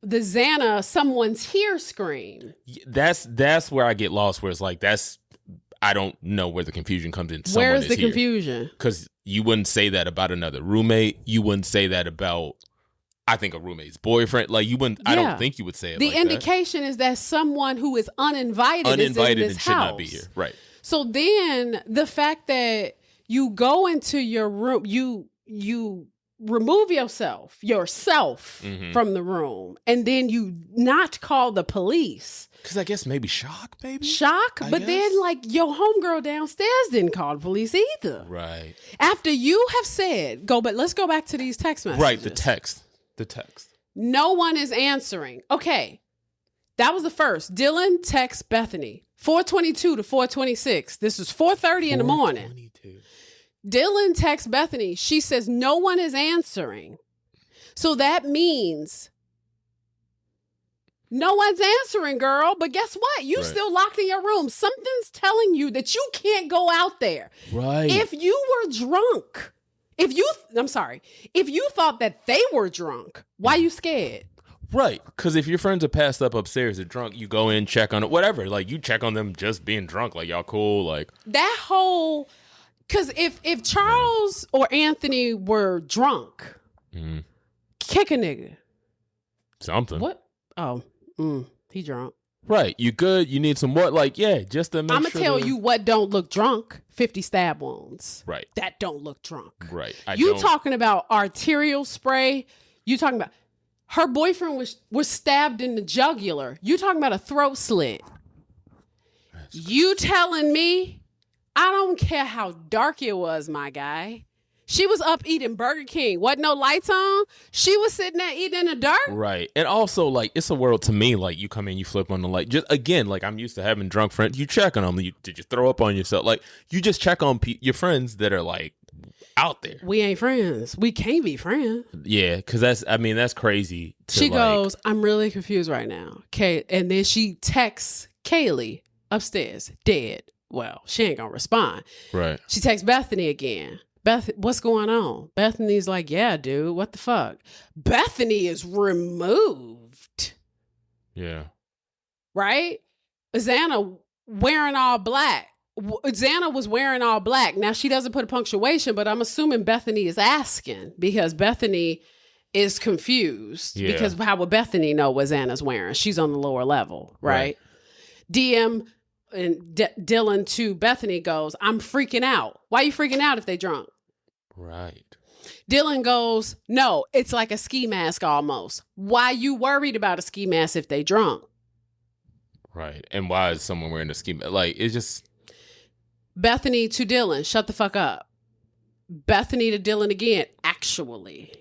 the Xana, someone's here scream. That's where I get lost, where it's like, I don't know where the confusion comes in. Where's the confusion? Because you wouldn't say that about another roommate. You wouldn't say that about, I think, a roommate's boyfriend. Like, you wouldn't, I don't think you would say it like that. The indication is that someone who is uninvited is in this and should house. not be here. Right. So then the fact that you go into your room, you remove yourself from the room, and then you not call the police. Because I guess maybe shock, baby? But then, like, your homegirl downstairs didn't call the police either. Right. After you have said, let's go back to these text messages. Right, the text. No one is answering. Okay. That was the first. Dylan texts Bethany. 4:22 to 4:26. This is 4:30 in the morning. Dylan texts Bethany. She says no one is answering. So that means no one's answering, girl. But guess what? You still locked in your room. Something's telling you that you can't go out there. Right. If you were drunk, if you thought that they were drunk, why you scared? Right. Because if your friends are passed up upstairs or drunk, you go in, check on it, whatever. Like, you check on them just being drunk. Like, y'all cool? Like, that whole... Because if Charles or Anthony were drunk, kick a nigga. Something. What? Oh, he drunk. Right. You good? You need some more? Like, yeah, just to make I'm going to tell you what don't look drunk. 50 stab wounds. Right. That don't look drunk. Right. You talking about arterial spray. You talking about her boyfriend was stabbed in the jugular. You talking about a throat slit. You telling me I don't care how dark it was, my guy. She was up eating Burger King. Wasn't no lights on. She was sitting there eating in the dark. Right. And also, like, it's a world to me. Like, you come in, you flip on the light. Just again, like, I'm used to having drunk friends. You check on them. Did you throw up on yourself? Like, you just check on your friends that are, like, out there. We ain't friends. We can't be friends. Yeah, because that's crazy. She goes, I'm really confused right now. Okay. And then she texts Kaylee upstairs, dead. Well, she ain't gonna respond. Right. She texts Bethany again. Beth, what's going on? Bethany's like, yeah, dude, what the fuck? Bethany is removed. Yeah. Right? Xana wearing all black. Xana was wearing all black. Now, she doesn't put a punctuation, but I'm assuming Bethany is asking because Bethany is confused because how would Bethany know what Xana's wearing? She's on the lower level, right? DM and Dylan to Bethany goes, I'm freaking out. Why are you freaking out if they drunk? Right. Dylan goes, no, it's like a ski mask almost. Why you worried about a ski mask if they drunk? Right. And why is someone wearing a ski mask? Like, it's just... Bethany to Dylan, shut the fuck up. Bethany to Dylan again, actually.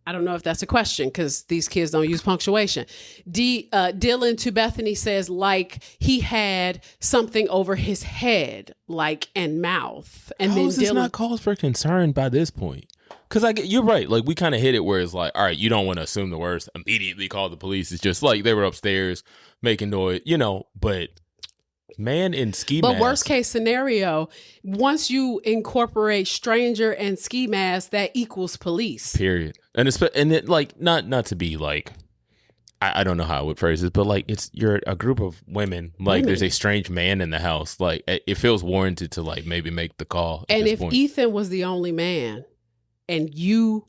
I don't know if that's a question because these kids don't use punctuation. Dylan to Bethany says like he had something over his head, like and mouth. And How is this not cause for concern by this point? Because you're right. Like we kind of hit it where it's like, all right, you don't want to assume the worst. Immediately call the police. It's just like they were upstairs making noise, but man in ski mask. But worst case scenario, once you incorporate stranger and ski mask, that equals police. Period. And it like not to be like, I don't know how I would phrase this, but like you're a group of women. Like there's a strange man in the house. Like it feels warranted to like maybe make the call. And if Ethan was the only man, and you.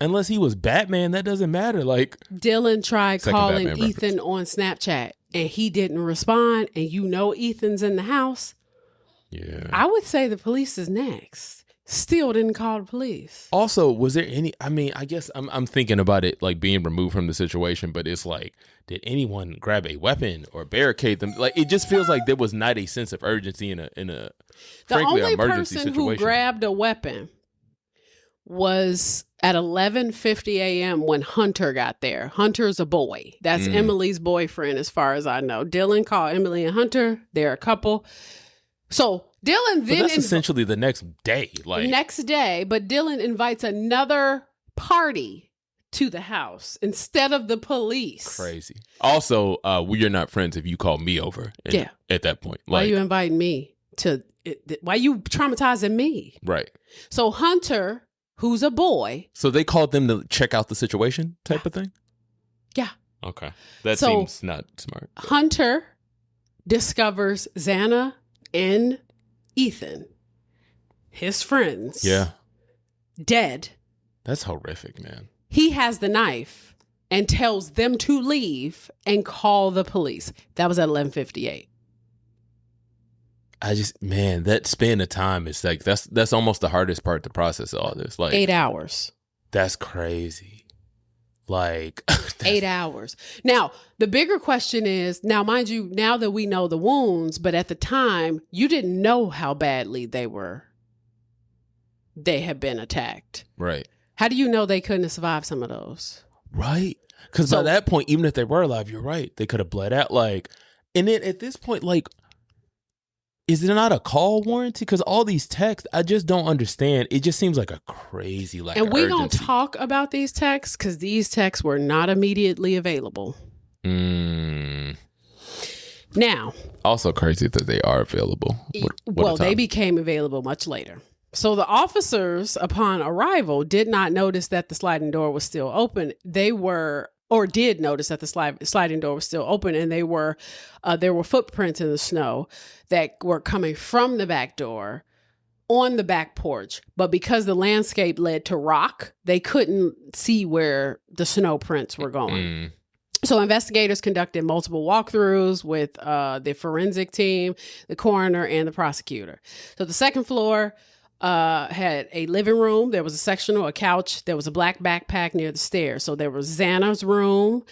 Unless he was Batman, that doesn't matter. Like Dylan tried calling Ethan on Snapchat and he didn't respond, and Ethan's in the house. Yeah. I would say the police is next. Still didn't call the police. Also, was there any, I guess I'm thinking about it like being removed from the situation, but it's like, did anyone grab a weapon or barricade them? Like, it just feels like there was not a sense of urgency in a frankly, emergency situation. The only person who grabbed a weapon was at 11:50 a.m. when Hunter got there. Hunter's a boy. That's Emily's boyfriend, as far as I know. Dylan called Emily and Hunter. They're a couple. So Dylan then... that's essentially the next day. Next day, but Dylan invites another party to the house instead of the police. Crazy. Also, we're not friends if you call me over at that point. Why are you inviting me to... Why are you traumatizing me? Right. So Hunter... who's a boy. So they called them to check out the situation type of thing? Yeah. Okay. That seems not smart. Hunter discovers Xana and Ethan, his friends. Yeah. Dead. That's horrific, man. He has the knife and tells them to leave and call the police. That was at 11:58. That span of time is like, that's almost the hardest part to process all this. Like 8 hours. That's crazy. Like 8 hours. Now, the bigger question is, now, mind you, now that we know the wounds, but at the time, you didn't know how badly they had been attacked. Right. How do you know they couldn't have survived some of those? Right. Because by that point, even if they were alive, you're right. They could have bled out. Like, and then at this point, like, is it not a call warranty? Because all these texts, I just don't understand. It just seems like a crazy like. And we don't talk about these texts because these texts were not immediately available. Now, also crazy that they are available. They became available much later. So the officers, upon arrival, did not notice that the sliding door was still open. They were or did notice that the sliding door was still open, and there were footprints in the snow that were coming from the back door on the back porch. But because the landscape led to rock, they couldn't see where the snow prints were going. So investigators conducted multiple walkthroughs with the forensic team, the coroner, and the prosecutor. So the second floor had a living room. There was a sectional, a couch. There was a black backpack near the stairs. So there was Xana's room.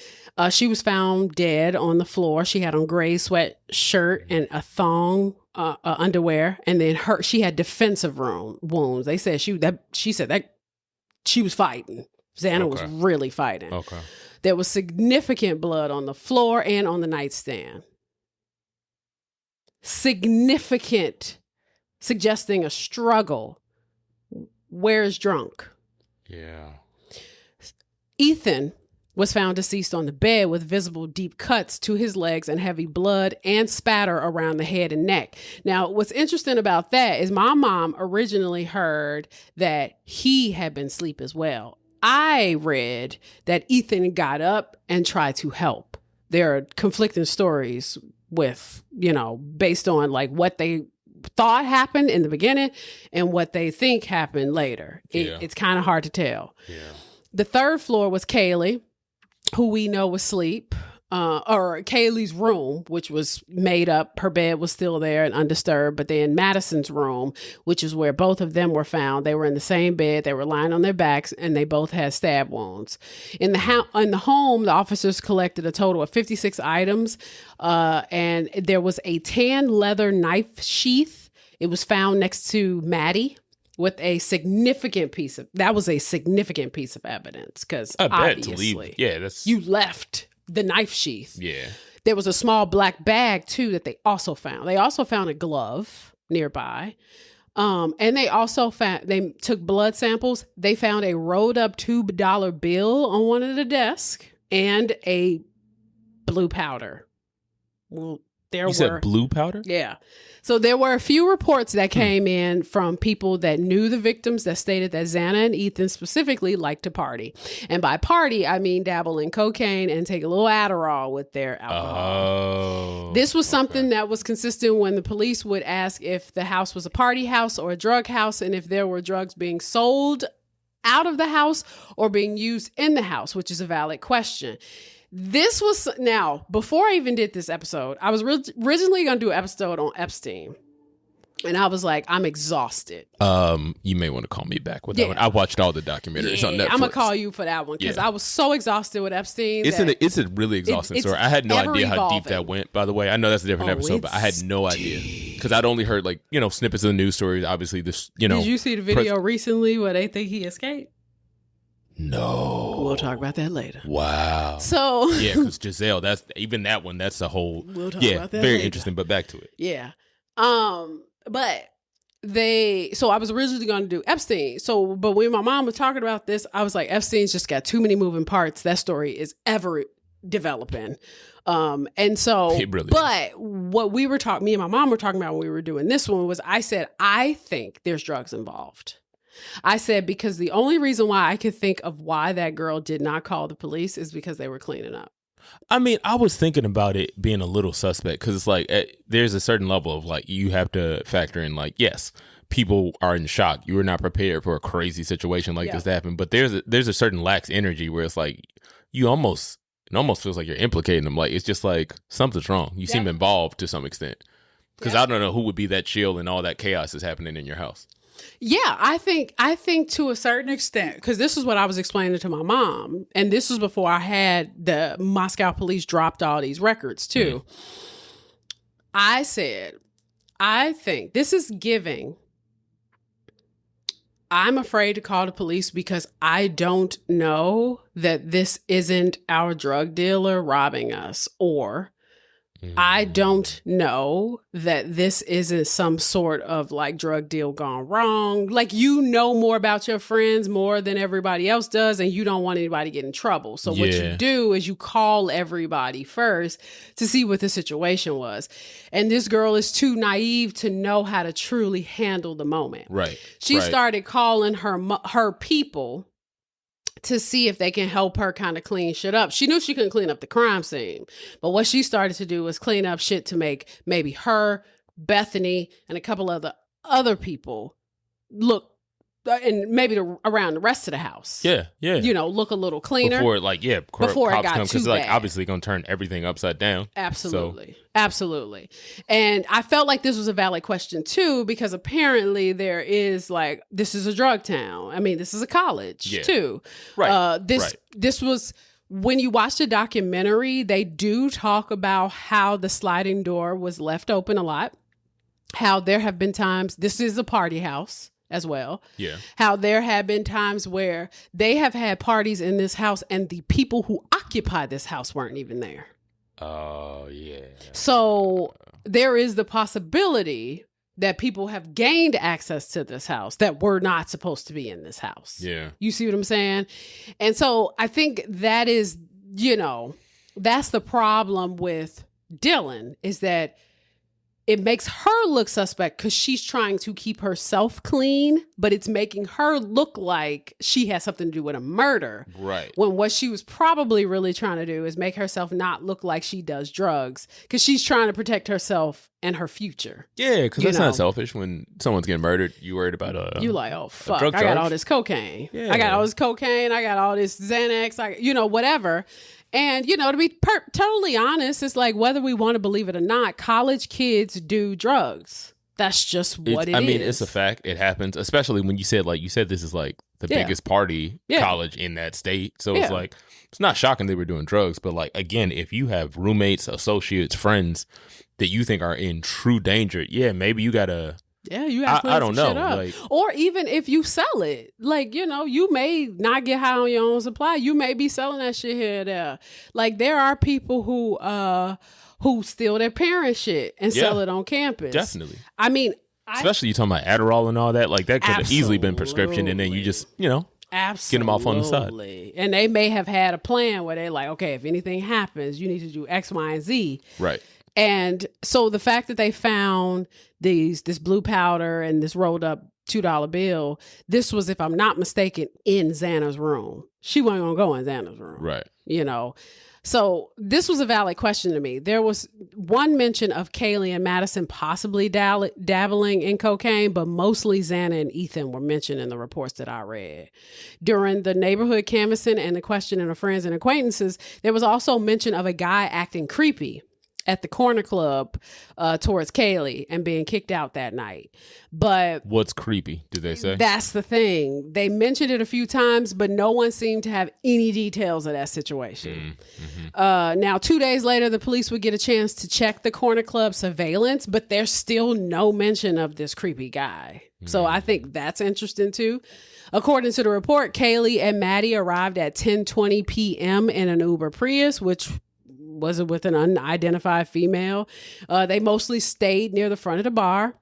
She was found dead on the floor. She had on gray sweatshirt and a thong underwear. And then she had defensive wounds. They said she said that she was fighting. Xana was really fighting. Okay. There was significant blood on the floor and on the nightstand. Significant, suggesting a struggle. Where's drunk? Yeah. Ethan was found deceased on the bed with visible deep cuts to his legs and heavy blood and spatter around the head and neck. Now, what's interesting about that is my mom originally heard that he had been asleep as well. I read that Ethan got up and tried to help. There are conflicting stories with, based on like what they thought happened in the beginning and what they think happened later. It's kind of hard to tell. Yeah. The third floor was Kaylee, who we know was asleep, or Kaylee's room, which was made up. Her bed was still there and undisturbed. But then Madison's room, which is where both of them were found. They were in the same bed. They were lying on their backs, and they both had stab wounds. In the home, the officers collected a total of 56 items, and there was a tan leather knife sheath. It was found next to Maddie with a significant piece of evidence, because obviously you left the knife sheath. Yeah. There was a small black bag too that they also found. They also found a glove nearby. And they took blood samples. They found a rolled up $2 bill on one of the desks and a blue powder. Well, you said blue powder? Yeah. So there were a few reports that came in from people that knew the victims that stated that Xana and Ethan specifically liked to party. And by party, I mean dabble in cocaine and take a little Adderall with their alcohol. This was something that was consistent when the police would ask if the house was a party house or a drug house, and if there were drugs being sold out of the house or being used in the house, which is a valid question. This was, now, before I even did this episode, I was originally going to do an episode on Epstein. And I was like, I'm exhausted. You may want to call me back with that one. I watched all the documentaries on Netflix. I'm going to call you for that one because I was so exhausted with Epstein. It's a really exhausting story. I had no idea how deep that went, by the way. I know that's a different episode, but I had no idea. Because I'd only heard snippets of the news stories. Obviously, this, Did you see the video recently where they think he escaped? No. We'll talk about that later. Wow. So yeah, because Giselle, that's a whole we'll talk about that very later. Interesting, but back to it. Yeah. But I was originally going to do Epstein. But when my mom was talking about this, I was like, Epstein's just got too many moving parts. That story is ever developing. And so, it really but is. What me and my mom were talking about when we were doing this one was, I said, I think there's drugs involved. I said, because the only reason why I could think of why that girl did not call the police is because they were cleaning up. I mean, I was thinking about it being a little suspect because it's like there's a certain level of like you have to factor in like, yes, people are in shock. You were not prepared for a crazy situation like this to happen. But there's a certain lax energy where it's like it almost feels like you're implicating them. Like it's just like something's wrong. You seem involved to some extent because I don't know who would be that chill and all that chaos is happening in your house. Yeah, I think to a certain extent, because this is what I was explaining to my mom, and this was before I had the Moscow police dropped all these records too. I said, I think this is giving. I'm afraid to call the police because I don't know that this isn't our drug dealer robbing us, or I don't know that this isn't some sort of like drug deal gone wrong. Like, you know more about your friends more than everybody else does, and you don't want anybody to get in trouble. So what you do is you call everybody first to see what the situation was. And this girl is too naive to know how to truly handle the moment. Right. She started calling her people to see if they can help her kind of clean shit up. She knew she couldn't clean up the crime scene, but what she started to do was clean up shit to make maybe her, Bethany, and a couple of the other people look, and maybe around the rest of the house. Yeah. Look a little cleaner. Before it got too because bad. obviously going to turn everything upside down. Absolutely. Absolutely. And I felt like this was a valid question too, because apparently there is this is a drug town. I mean, this is a college too. Right. This was, when you watch the documentary, they do talk about how the sliding door was left open a lot, how there have been times, this is a party house as well. Yeah. How there have been times where they have had parties in this house and the people who occupy this house weren't even there. Oh, yeah. So there is the possibility that people have gained access to this house that were not supposed to be in this house. Yeah. You see what I'm saying? And so I think that is, that's the problem with Dylan, is that it makes her look suspect because she's trying to keep herself clean, but it's making her look like she has something to do with a murder. Right. When what she was probably really trying to do is make herself not look like she does drugs, because she's trying to protect herself and her future. Yeah, because that's not selfish. When someone's getting murdered, you worried about you like, oh fuck, I got all this cocaine. Yeah. I got all this cocaine. I got all this Xanax. Whatever. And, to be totally honest, it's like, whether we want to believe it or not, college kids do drugs. That's just what it is. I mean, it's a fact. It happens, especially when you said this is like the biggest party college in that state. So it's like, it's not shocking they were doing drugs. But again, if you have roommates, associates, friends that you think are in true danger, maybe you got to... Yeah, you have to I don't know. Shit up. Or even if you sell it, you may not get high on your own supply. You may be selling that shit here and there. There are people who steal their parents' shit and sell it on campus. Definitely. I mean, especially you talking about Adderall and all that. That could have easily been prescription, and then you just Absolutely. get them off on the side. And they may have had a plan where they're like, okay, if anything happens, you need to do X, Y, and Z. Right. And so the fact that they found this blue powder and this rolled up $2 bill, this was, if I'm not mistaken, in Xana's room. She wasn't going to go in Xana's room. Right. So this was a valid question to me. There was one mention of Kaylee and Madison possibly dabbling in cocaine, but mostly Xana and Ethan were mentioned in the reports that I read. During the neighborhood canvassing and the questioning of friends and acquaintances, there was also mention of a guy acting creepy at the corner club towards Kaylee and being kicked out that night. But what's creepy, did they say? That's the thing. They mentioned it a few times, but no one seemed to have any details of that situation. Mm-hmm. Now, 2 days later, the police would get a chance to check the corner club surveillance, but there's still no mention of this creepy guy. Mm-hmm. So I think that's interesting too. According to the report, Kaylee and Maddie arrived at 10:20 p.m. in an Uber Prius, which was with an unidentified female. They mostly stayed near the front of the bar.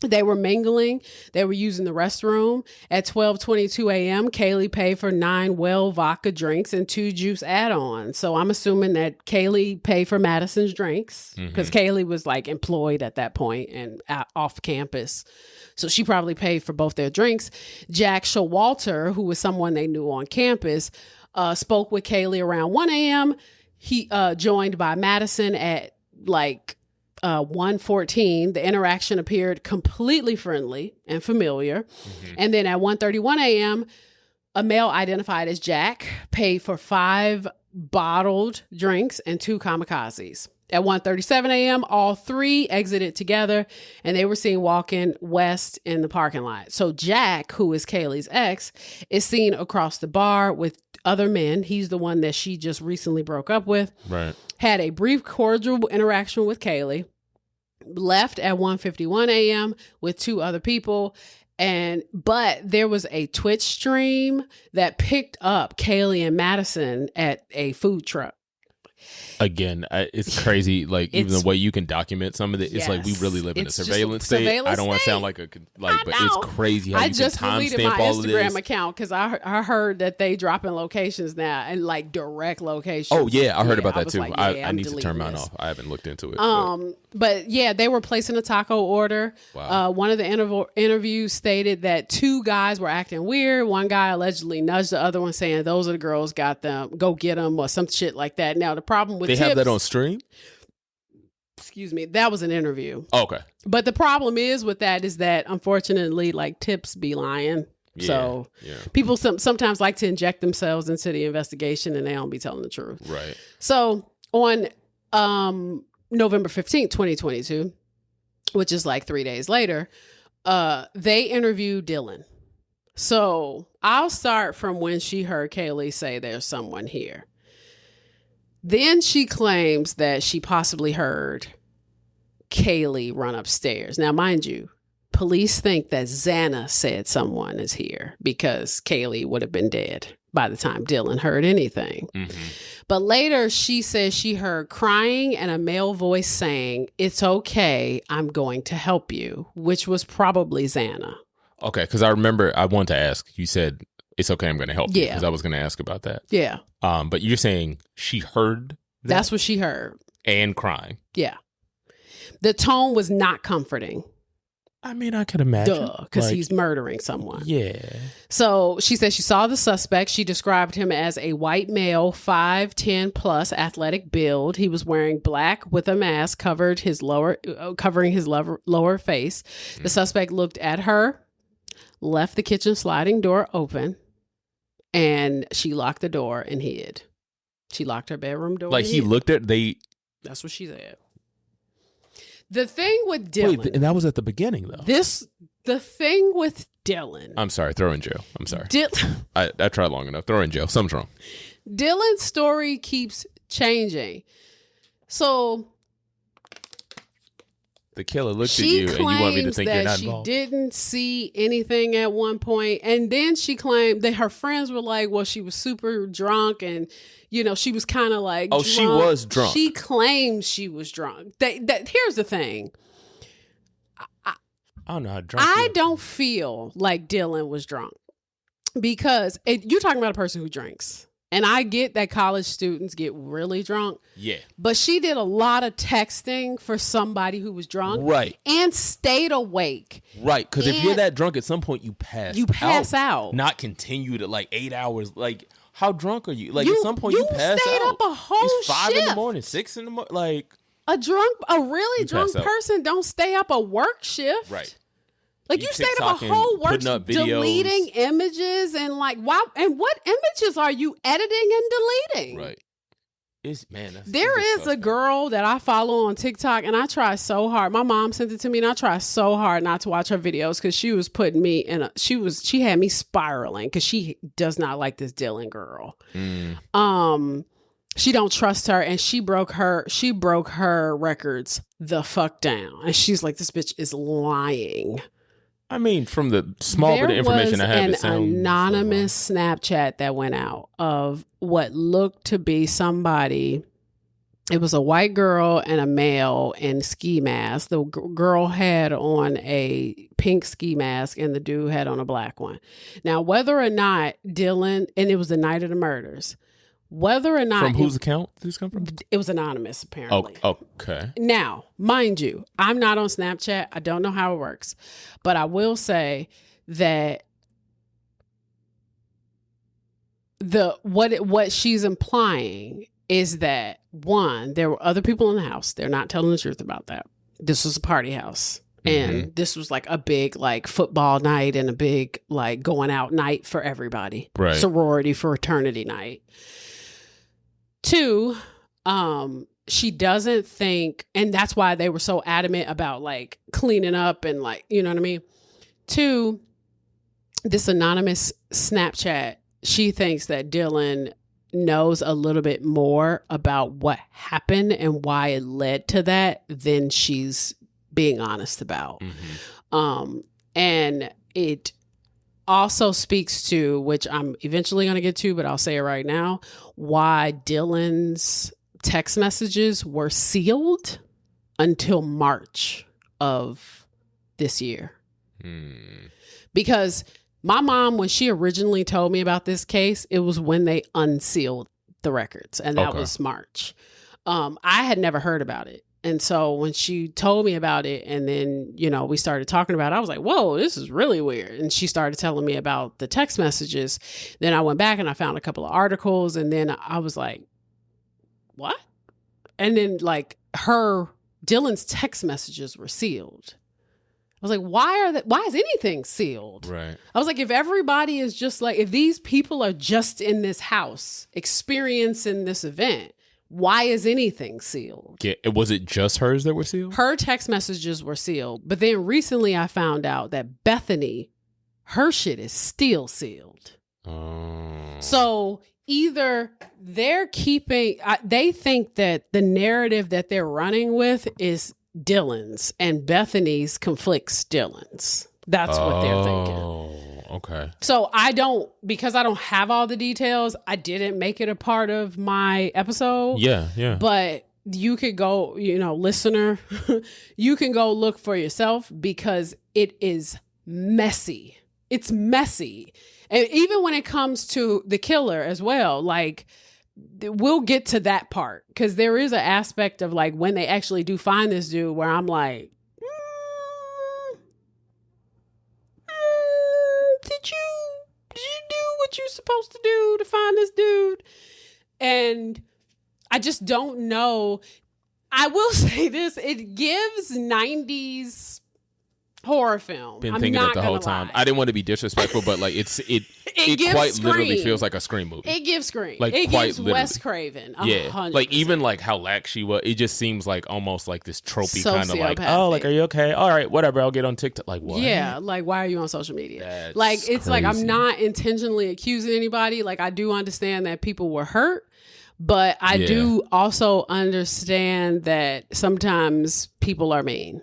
They were mingling. They were using the restroom. At 12:22 a.m., Kaylee paid for 9 well vodka drinks and 2 juice add-ons. So I'm assuming that Kaylee paid for Madison's drinks because Kaylee was employed at that point and off campus. So she probably paid for both their drinks. Jack Showalter, who was someone they knew on campus, spoke with Kaylee around 1 a.m. He joined by Madison at 1:14. The interaction appeared completely friendly and familiar. Mm-hmm. And then at 1:31 a.m., a male identified as Jack paid for 5 bottled drinks and 2 kamikazes. At 1:37 a.m., all 3 exited together, and they were seen walking west in the parking lot. So Jack, who is Kaylee's ex, is seen across the bar with other men. He's the one that she just recently broke up with. Right. Had a brief cordial interaction with Kaylee. Left at 1:51 a.m. with 2 other people. But there was a Twitch stream that picked up Kaylee and Madison at a food truck. Again, it's crazy. Like even the way you can document some of it, it's like we really live in a surveillance state. I don't want to sound like but it's crazy how you can timestamp all of this. I just deleted my Instagram account because I heard that they dropping locations now and like direct locations. Oh yeah, I heard about that too. Like, I need to turn mine off. I haven't looked into it. But yeah, they were placing a taco order. Wow. One of the interviews stated that 2 guys were acting weird. One guy allegedly nudged the other one, saying, "Those are the girls. Got them. Go get them," or some shit like that. Now the problem with they have that on stream. Excuse me, that was an interview. Oh, okay. But the problem is with that is that unfortunately, like tips be lying. Yeah, so people sometimes like to inject themselves into the investigation and they don't be telling the truth. Right. So on November 15th, 2022, which is like 3 days later, they interviewed Dylan. So I'll start from when she heard Kaylee say there's someone here. Then she claims that she possibly heard Kaylee run upstairs. Now, mind you, police think that Xana said someone is here because Kaylee would have been dead by the time Dylan heard anything. Mm-hmm. But later she says she heard crying and a male voice saying, "It's okay, I'm going to help you," which was probably Xana. Okay, because I remember I wanted to ask, you said, "It's okay, I'm going to help you," because I was going to ask about that. Yeah. But you're saying she heard that? That's what she heard. And crying. Yeah. The tone was not comforting. I mean, I could imagine. Duh, because he's murdering someone. Yeah. So she said she saw the suspect. She described him as a white male, 5'10 plus, athletic build. He was wearing black with a mask covering his lower face. Mm-hmm. The suspect looked at her, left the kitchen sliding door open, and she locked the door and hid. She locked her bedroom door. Like he looked at That's what she said. The thing with Dylan. Wait, and that was at the beginning, though. The thing with Dylan. I'm sorry, throw in jail. I'm sorry. I tried long enough. Throw in jail. Something's wrong. Dylan's story keeps changing. So the killer looked at you and you want me to think you're not involved. She didn't see anything at one point, and then she claimed that her friends were like, well, she was super drunk and she was kind of like drunk. She was drunk. She claims she was drunk. Here's the thing. I don't know how drunk I don't feel like Dylan was drunk because you're talking about a person who drinks. And I get that college students get really drunk. Yeah. But she did a lot of texting for somebody who was drunk. Right. And stayed awake. Right. Because if you're that drunk, at some point you pass out. Not continue to 8 hours. Like, how drunk are you? Like, at some point you pass out. You stayed up a whole it's 5 shift. in the morning, 6 in the morning. Like, a really drunk person don't stay up a work shift. Right. Like, you stayed up a whole work deleting images and wow. And what images are you editing and deleting? Right. There is a girl that I follow on TikTok, and I try so hard. My mom sent it to me, and I try so hard not to watch her videos because she was putting me in she had me spiraling because she does not like this Dylan girl. She don't trust her, and she broke her records the fuck down. And she's like, this bitch is lying. I mean, from the small bit of information I have, it sounds an anonymous Snapchat that went out of what looked to be somebody. It was a white girl and a male in ski mask. The girl had on a pink ski mask and the dude had on a black one. Now, whether or not Dylan, and it was the night of the murders, whether or not... From whose account did this come from? It was anonymous, apparently. Oh, okay. Now, mind you, I'm not on Snapchat. I don't know how it works. But I will say that what she's implying is that, one, there were other people in the house. They're not telling the truth about that. This was a party house. And this was like a big football night and a big going out night for everybody. Right. Sorority fraternity night. 2, she doesn't think, and that's why they were so adamant about cleaning up and you know what I mean? 2, this anonymous Snapchat, she thinks that Dylan knows a little bit more about what happened and why it led to that than she's being honest about. And it also speaks to, which I'm eventually going to get to, but I'll say it right now, why Dylan's text messages were sealed until March of this year. Because my mom, when she originally told me about this case, it was when they unsealed the records, and that was March. I had never heard about it. And so when she told me about it, and then, you know, we started talking about it, I was like, whoa, this is really weird. And she started telling me about the text messages. Then I went back and I found a couple of articles, and then I was like, what? And then like Dylan's text messages were sealed. I was like, why is anything sealed? Right. I was like, if everybody is just like, if these people are just in this house experiencing this event, why is anything sealed? Yeah, was it just hers that were sealed? Her text messages were sealed. But then recently I found out that Bethany, her shit is still sealed. So either they're they think that the narrative that they're running with is Dylan's, and Bethany's conflicts Dylan's. That's what they're thinking. Okay. So because I don't have all the details, I didn't make it a part of my episode. Yeah. But you could go, listener, you can go look for yourself, because it is messy. It's messy. And even when it comes to the killer as well, like, we'll get to that part, because there is an aspect of like when they actually do find this dude where I'm like, did you do what you're supposed to do to find this dude? And I just don't know. I will say this, it gives 90s horror film. Been thinking it the whole time. I didn't want to be disrespectful, but like it quite Scream. literally feels like a Scream movie. It gives Scream. Like it quite gives literally. Wes Craven. 100%. Like even like how lax she was, it just seems like almost like this tropey kind of like, Sociopathic. oh, like, are you okay? All right, whatever. I'll get on TikTok. Like what? Yeah, like why are you on social media? That's like it's crazy. like I'm not intentionally accusing anybody. Like I do understand that people were hurt, but I do also understand that sometimes people are mean.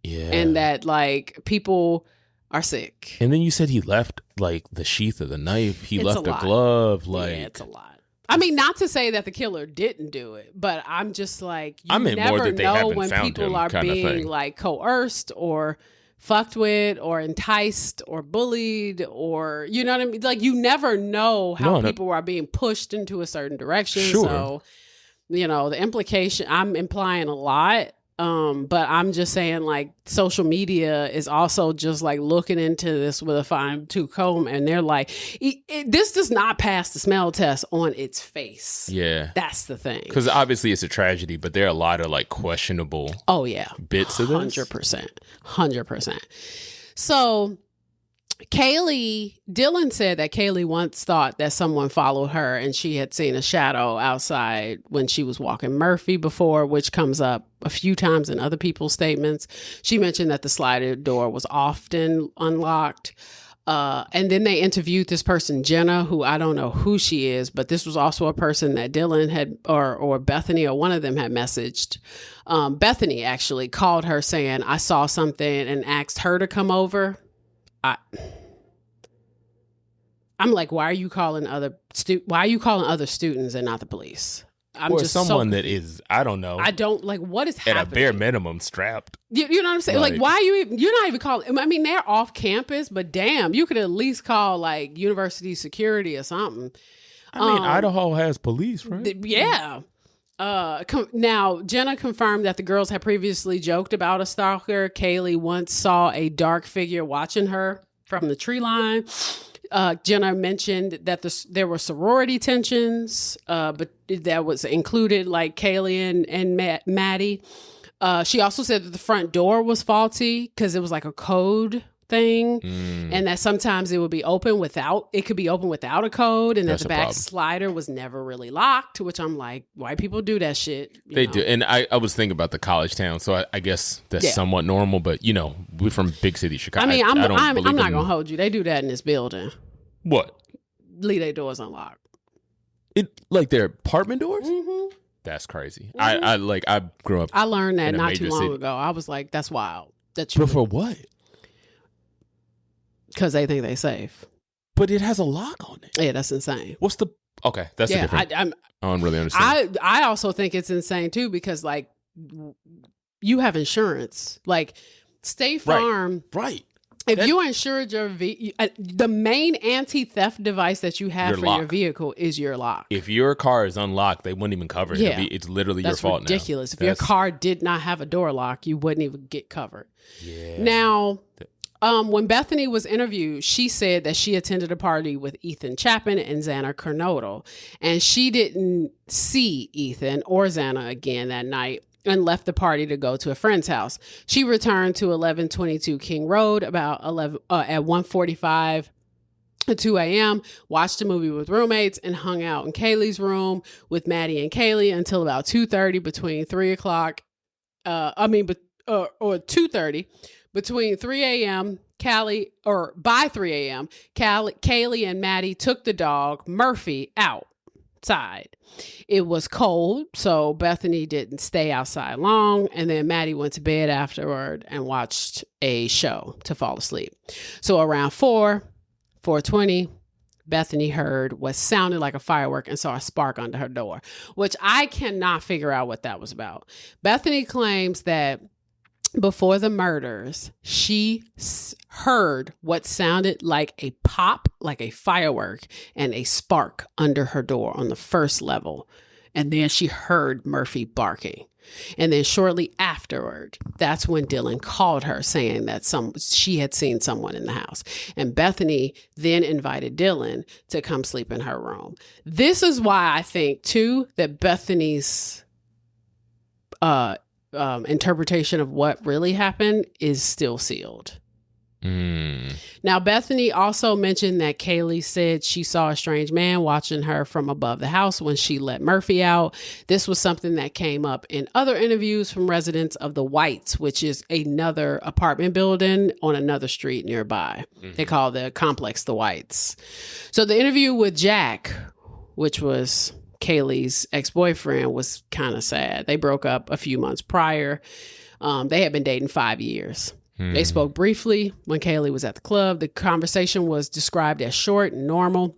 Yeah. And that like people are sick. And then you said he left like the sheath of the knife. He It's left a a lot. glove. Like It's a lot. I mean, not to say that the killer didn't do it, but I'm just like, you I meant more never that they know haven't when found people him are kind of being thing. like coerced or fucked with or enticed or bullied, or, you know what I mean? Like, you never know how people are being pushed into a certain direction. Sure. So, the implication, I'm implying a lot. But I'm just saying, like, social media is also just like looking into this with a fine-tooth comb, and they're like, this does not pass the smell test on its face. Yeah. That's the thing. Because obviously it's a tragedy, but there are a lot of like questionable bits of this. 100%. So Dylan said that Kaylee once thought that someone followed her, and she had seen a shadow outside when she was walking Murphy before, which comes up a few times in other people's statements. She mentioned that the sliding door was often unlocked. And then they interviewed this person, Jenna, who I don't know who she is, but this was also a person that Dylan had, or Bethany, or one of them had messaged. Bethany actually called her saying, I saw something, and asked her to come over. I'm like, why are you calling other students and not the police? Or just someone that is, I don't know. I don't like, what is happening? At a bare minimum, strapped. You know what I'm saying? Like, why are you're not even calling? I mean, they're off campus, but damn, you could at least call like university security or something. I mean, Idaho has police, right? Yeah. Now, Jenna confirmed that the girls had previously joked about a stalker. Kaylee once saw a dark figure watching her from the tree line. Jenna mentioned that there were sorority tensions, but that was included like Kaylee and Maddie. She also said that the front door was faulty because it was like a code thing, and that sometimes it could be open without a code, and that the back slider was never really locked, which I'm like, white people do that shit. They do. And I was thinking about the college town, so I guess that's somewhat normal, but we're from big city Chicago. I mean, I'm not gonna hold you. They do that in this building. What? Leave their doors unlocked. It like their apartment doors? Mm-hmm. That's crazy. Mm-hmm. I grew up. I learned that not too long ago. I was like, that's wild. But for what? Because they think they safe. But it has a lock on it. Yeah, that's insane. What's the? Okay, that's a different. I don't really understand. I also think it's insane too because like you have insurance, like State Farm, right? If you insured your the main anti-theft device that you have for your vehicle is your lock. If your car is unlocked, they wouldn't even cover it. Yeah. It's literally your fault now. That's ridiculous. If your car did not have a door lock, you wouldn't even get covered. Yeah. Now, when Bethany was interviewed, she said that she attended a party with Ethan Chapin and Xana Kernodle, and she didn't see Ethan or Xana again that night and left the party to go to a friend's house. She returned to 1122 King Road about at 1:45 at 2 a.m., watched a movie with roommates, and hung out in Kaylee's room with Maddie and Kaylee until about 2:30 between 3 o'clock. Or 2:30 between 3 a.m. By 3 a.m., Kaylee and Maddie took the dog Murphy outside. It was cold, so Bethany didn't stay outside long, and then Maddie went to bed afterward and watched a show to fall asleep. So around 4:20, Bethany heard what sounded like a firework and saw a spark under her door, which I cannot figure out what that was about. Bethany claims that before the murders, she heard what sounded like a pop, like a firework, and a spark under her door on the first level. And then she heard Murphy barking. And then shortly afterward, that's when Dylan called her saying that she had seen someone in the house. And Bethany then invited Dylan to come sleep in her room. This is why I think, too, that Bethany's interpretation of what really happened is still sealed. Now, Bethany also mentioned that Kaylee said she saw a strange man watching her from above the house when she let Murphy out. This was something that came up in other interviews from residents of the Whites, which is another apartment building on another street nearby. They call the complex the Whites. So the interview with Jack, which was Kaylee's ex-boyfriend, was kind of sad. They broke up a few months prior. They had been dating 5 years. They spoke briefly when Kaylee was at the club. The conversation was described as short and normal.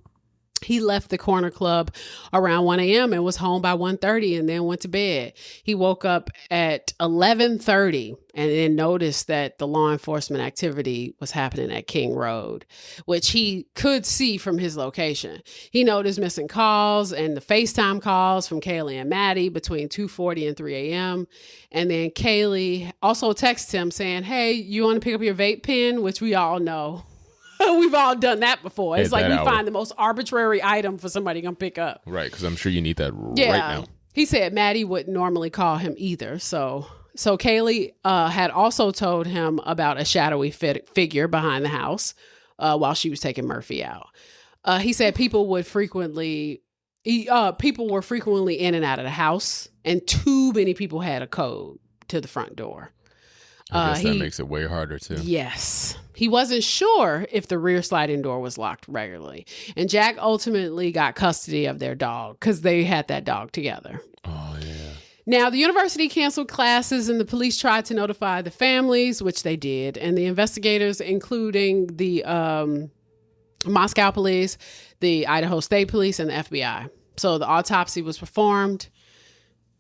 He left the corner club around 1 a.m. and was home by 1:30 and then went to bed. He woke up at 11:30 and then noticed that the law enforcement activity was happening at King Road, which he could see from his location. He noticed missing calls and the FaceTime calls from Kaylee and Maddie between 2:40 and 3 a.m. And then Kaylee also texted him saying, "Hey, you want to pick up your vape pen?" Which we all know. We've all done that before. It's like we find the most arbitrary item for somebody to come pick up. Right, because I'm sure you need that right now. He said Maddie wouldn't normally call him either. So Kaylee had also told him about a shadowy figure behind the house while she was taking Murphy out. He said people were frequently in and out of the house, and too many people had a code to the front door. I guess that makes it way harder too. Yes. He wasn't sure if the rear sliding door was locked regularly. And Jack ultimately got custody of their dog because they had that dog together. Oh, yeah. Now, the university canceled classes and the police tried to notify the families, which they did. And the investigators, including the Moscow police, the Idaho State Police, and the FBI. So the autopsy was performed.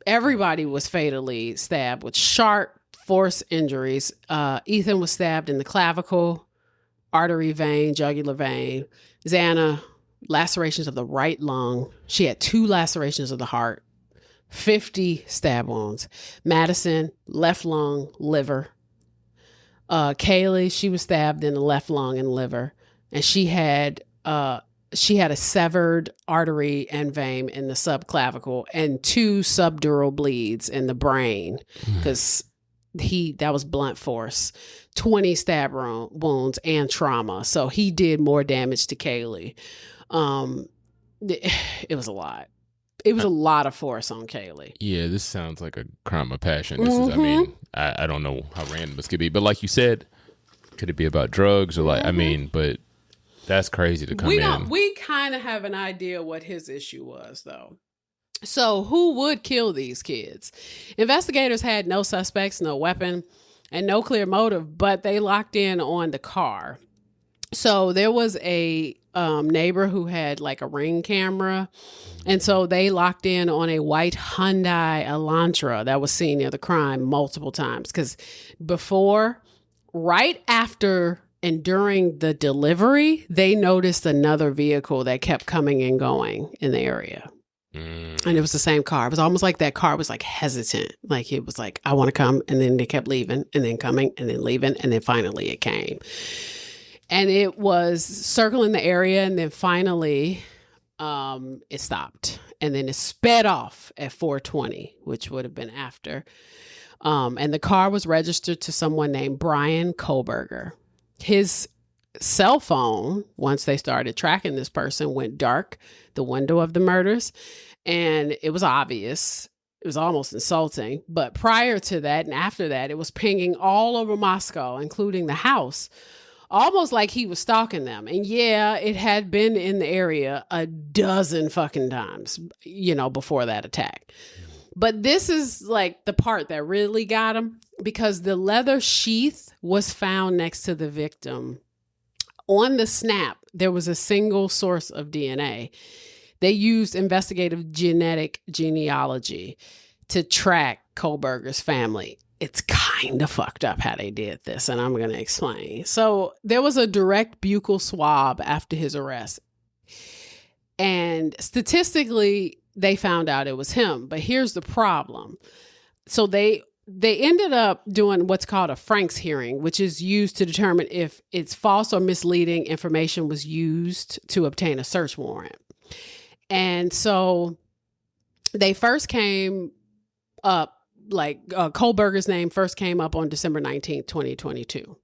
Everybody was fatally stabbed with sharp force injuries. Ethan was stabbed in the clavicle, artery vein, jugular vein. Xana, lacerations of the right lung. She had 2 lacerations of the heart, 50 stab wounds. Madison, left lung, liver. Kaylee, she was stabbed in the left lung and liver, and she had a severed artery and vein in the subclavicle and 2 subdural bleeds in the brain because that was blunt force, 20 stab wounds and trauma. So he did more damage to Kaylee. It was a lot. It was a lot of force on Kaylee. Yeah, this sounds like a crime of passion. This is, I mean, I don't know how random this could be, but like you said, could it be about drugs or like, I mean, but that's crazy to come in. We kind of have an idea what his issue was though. So who would kill these kids? Investigators had no suspects, no weapon, and no clear motive, but they locked in on the car. So there was a neighbor who had like a Ring camera. And so they locked in on a white Hyundai Elantra that was seen near the crime multiple times. Because right after and during the delivery, they noticed another vehicle that kept coming and going in the area. And it was the same car. It was almost like that car was like hesitant. Like it was like, I want to come. And then they kept leaving and then coming and then leaving. And then finally it came. And it was circling the area. And then finally it stopped. And then it sped off at 4:20, which would have been after. And the car was registered to someone named Bryan Kohberger. His cell phone, once they started tracking this person, went dark the window of the murders. And it was obvious. It was almost insulting. But prior to that and after that, it was pinging all over Moscow, including the house, almost like he was stalking them. And yeah, it had been in the area a dozen fucking times, before that attack. But this is like the part that really got him, because the leather sheath was found next to the victim. On the snap, there was a single source of DNA. They used investigative genetic genealogy to track Kohberger's family. It's kind of fucked up how they did this, and I'm going to explain. So there was a direct buccal swab after his arrest. And statistically, they found out it was him. But here's the problem. So they ended up doing what's called a Frank's hearing, which is used to determine if it's false or misleading information was used to obtain a search warrant. And so they first came up, Kohberger's name first came up on December 19th, 2022.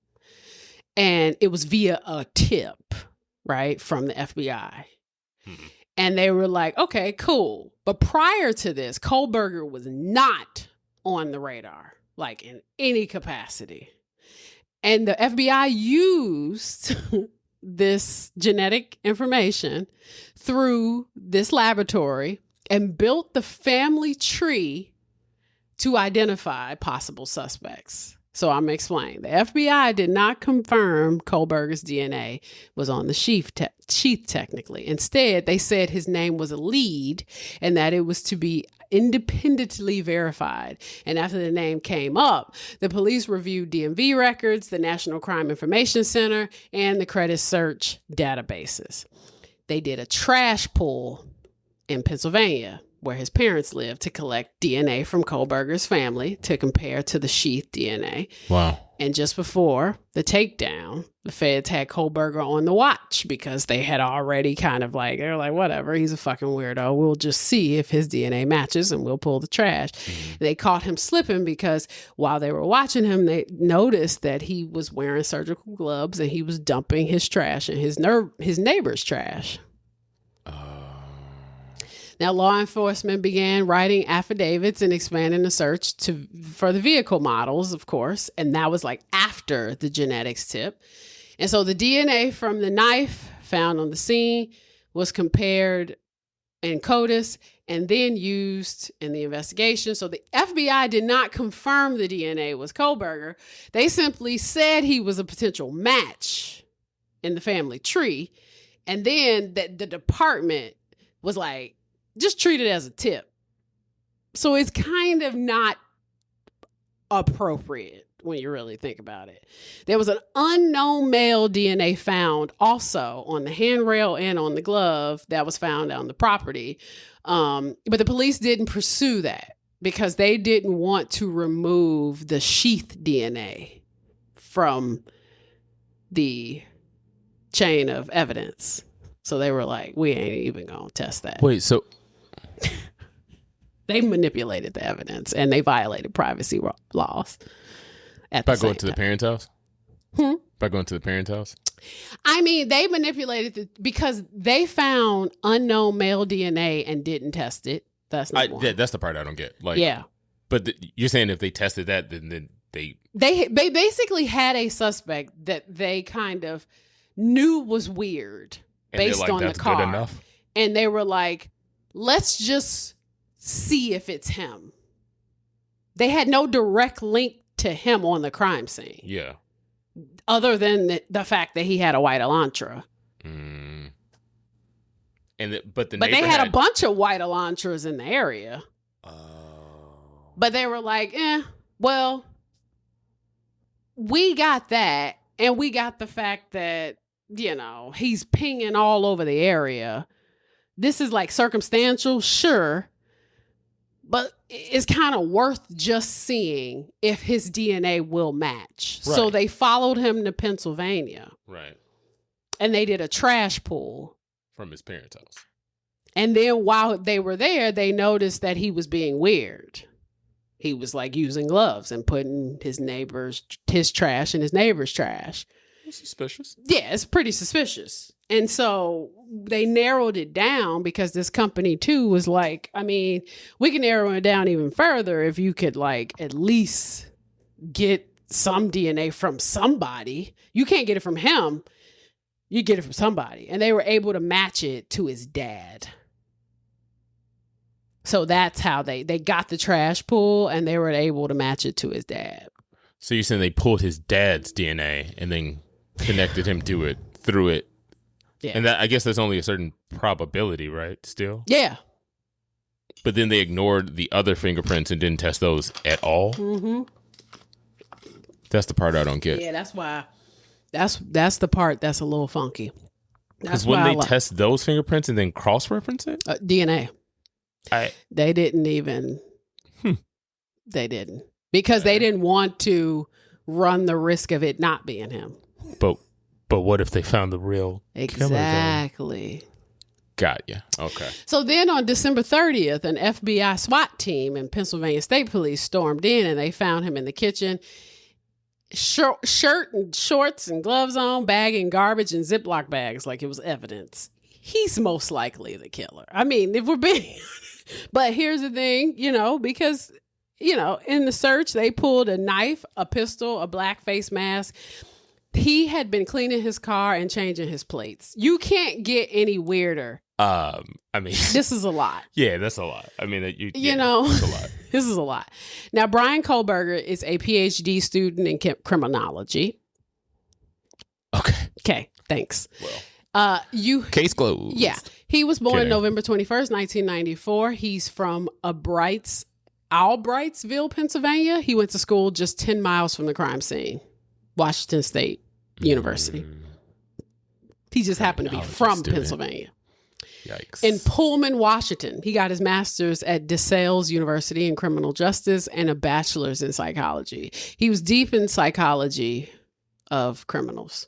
And it was via a tip, right, from the FBI. Mm-hmm. And they were like, okay, cool. But prior to this, Kohberger was not on the radar, like in any capacity. And the FBI used this genetic information through this laboratory and built the family tree to identify possible suspects. So I'm going to explain. The FBI did not confirm Kohberger's DNA was on the sheath technically. Instead, they said his name was a lead and that it was to be independently verified. And after the name came up, the police reviewed DMV records, the National Crime Information Center, and the credit search databases. They did a trash pull in Pennsylvania, where his parents lived, to collect DNA from Kohberger's family to compare to the sheath DNA. Wow. And just before the takedown, the feds had Kohberger on the watch because they had already they were like, whatever, he's a fucking weirdo. We'll just see if his DNA matches and we'll pull the trash. Mm-hmm. They caught him slipping because while they were watching him, they noticed that he was wearing surgical gloves and he was dumping his trash in his neighbor's trash. Now, law enforcement began writing affidavits and expanding the search for the vehicle models, of course. And that was after the genetics tip. And so the DNA from the knife found on the scene was compared in CODIS and then used in the investigation. So the FBI did not confirm the DNA was Kohberger. They simply said he was a potential match in the family tree. And then the department was like, just treat it as a tip. So it's kind of not appropriate when you really think about it. There was an unknown male DNA found also on the handrail and on the glove that was found on the property. But the police didn't pursue that because they didn't want to remove the sheath DNA from the chain of evidence. So they were like, we ain't even going to test that. Wait, so... They manipulated the evidence and they violated privacy laws. By going to the parents' house? By going to the parents' house? I mean, they manipulated because they found unknown male DNA and didn't test it. That's the part I don't get. Yeah. But you're saying if they tested that, then they basically had a suspect that they kind of knew was weird based on the car. Good enough? And they were like, let's just see if it's him. They had no direct link to him on the crime scene. Yeah. Other than the fact that he had a white Elantra. But they had a bunch of white Elantras in the area. But they were like, well, we got that. And we got the fact that, he's pinging all over the area. This is like circumstantial, sure. But it's kind of worth just seeing if his DNA will match. Right. So they followed him to Pennsylvania. Right. And they did a trash pull. From his parents' house. And then while they were there, they noticed that he was being weird. He was like using gloves and putting his trash in his neighbor's trash. That's suspicious. Yeah, it's pretty suspicious. And so they narrowed it down because this company too was like, I mean, we can narrow it down even further if you could like at least get some DNA from somebody. You can't get it from him. You get it from somebody. And they were able to match it to his dad. So that's how they got the trash pull and they were able to match it to his dad. So you're saying they pulled his dad's DNA and then connected him to it through it. Yeah. And I guess there's only a certain probability, right? Still? Yeah. But then they ignored the other fingerprints and didn't test those at all? Mm-hmm. That's the part I don't get. Yeah, that's why. That's the part that's a little funky. Because when they test those fingerprints and then cross-reference it? DNA. They didn't even. They didn't. Because they didn't want to run the risk of it not being him. But what if they found the real exactly killer? Got you. Okay. So then on December 30th, an FBI SWAT team and Pennsylvania State Police stormed in and they found him in the kitchen. Shirt and shorts and gloves on, bagging garbage in Ziploc bags like it was evidence. He's most likely the killer. I mean, if we're being... But here's the thing, because, in the search, they pulled a knife, a pistol, a black face mask. He had been cleaning his car and changing his plates. You can't get any weirder. I mean... This is a lot. Yeah, that's a lot. I mean, it's a lot. This is a lot. Now, Bryan Kohberger is a PhD student in criminology. Okay, thanks. Well, case closed. Yeah. He was born November 21st, 1994. He's from Albrightsville, Pennsylvania. He went to school just 10 miles from the crime scene. Washington State University. He just happened to be from Pennsylvania. Yikes. In Pullman, Washington. He got his master's at DeSales University in criminal justice and a bachelor's in psychology. He was deep in psychology of criminals.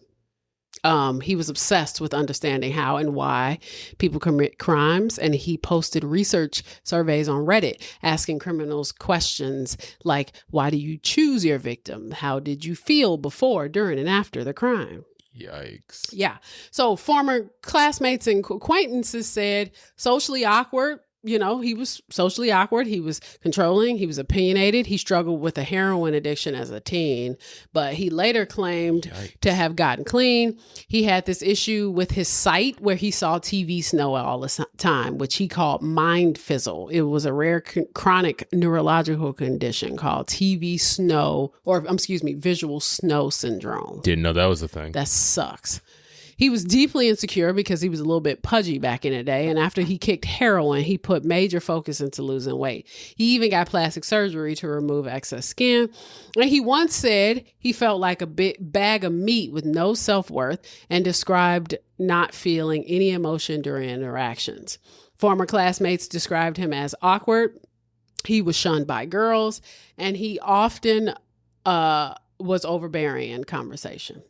He was obsessed with understanding how and why people commit crimes, and he posted research surveys on Reddit asking criminals questions like, why do you choose your victim? How did you feel before, during, and after the crime? Yikes. Yeah. So former classmates and acquaintances said socially awkward. He was socially awkward. He was controlling. He was opinionated. He struggled with a heroin addiction as a teen, but he later claimed to have gotten clean. He had this issue with his sight where he saw TV snow all the time, which he called mind fizzle. It was a rare chronic neurological condition called visual snow syndrome. Didn't know that was a thing. That sucks. He was deeply insecure because he was a little bit pudgy back in the day. And after he kicked heroin, he put major focus into losing weight. He even got plastic surgery to remove excess skin. And he once said he felt like a bag of meat with no self-worth and described not feeling any emotion during interactions. Former classmates described him as awkward. He was shunned by girls, and he often was overbearing in conversation.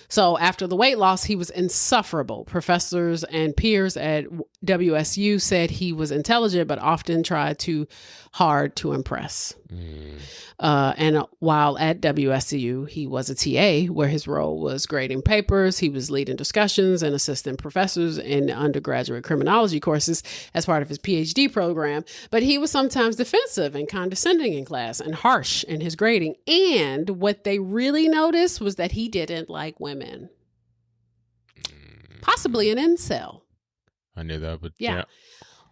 So after the weight loss, he was insufferable. Professors and peers at WSU said he was intelligent, but often tried too hard to impress. And while at WSU, he was a TA where his role was grading papers. He was leading discussions and assisting professors in undergraduate criminology courses as part of his PhD program. But he was sometimes defensive and condescending in class and harsh in his grading. And what they really noticed was that he didn't like women. Possibly an incel. I knew that, but yeah.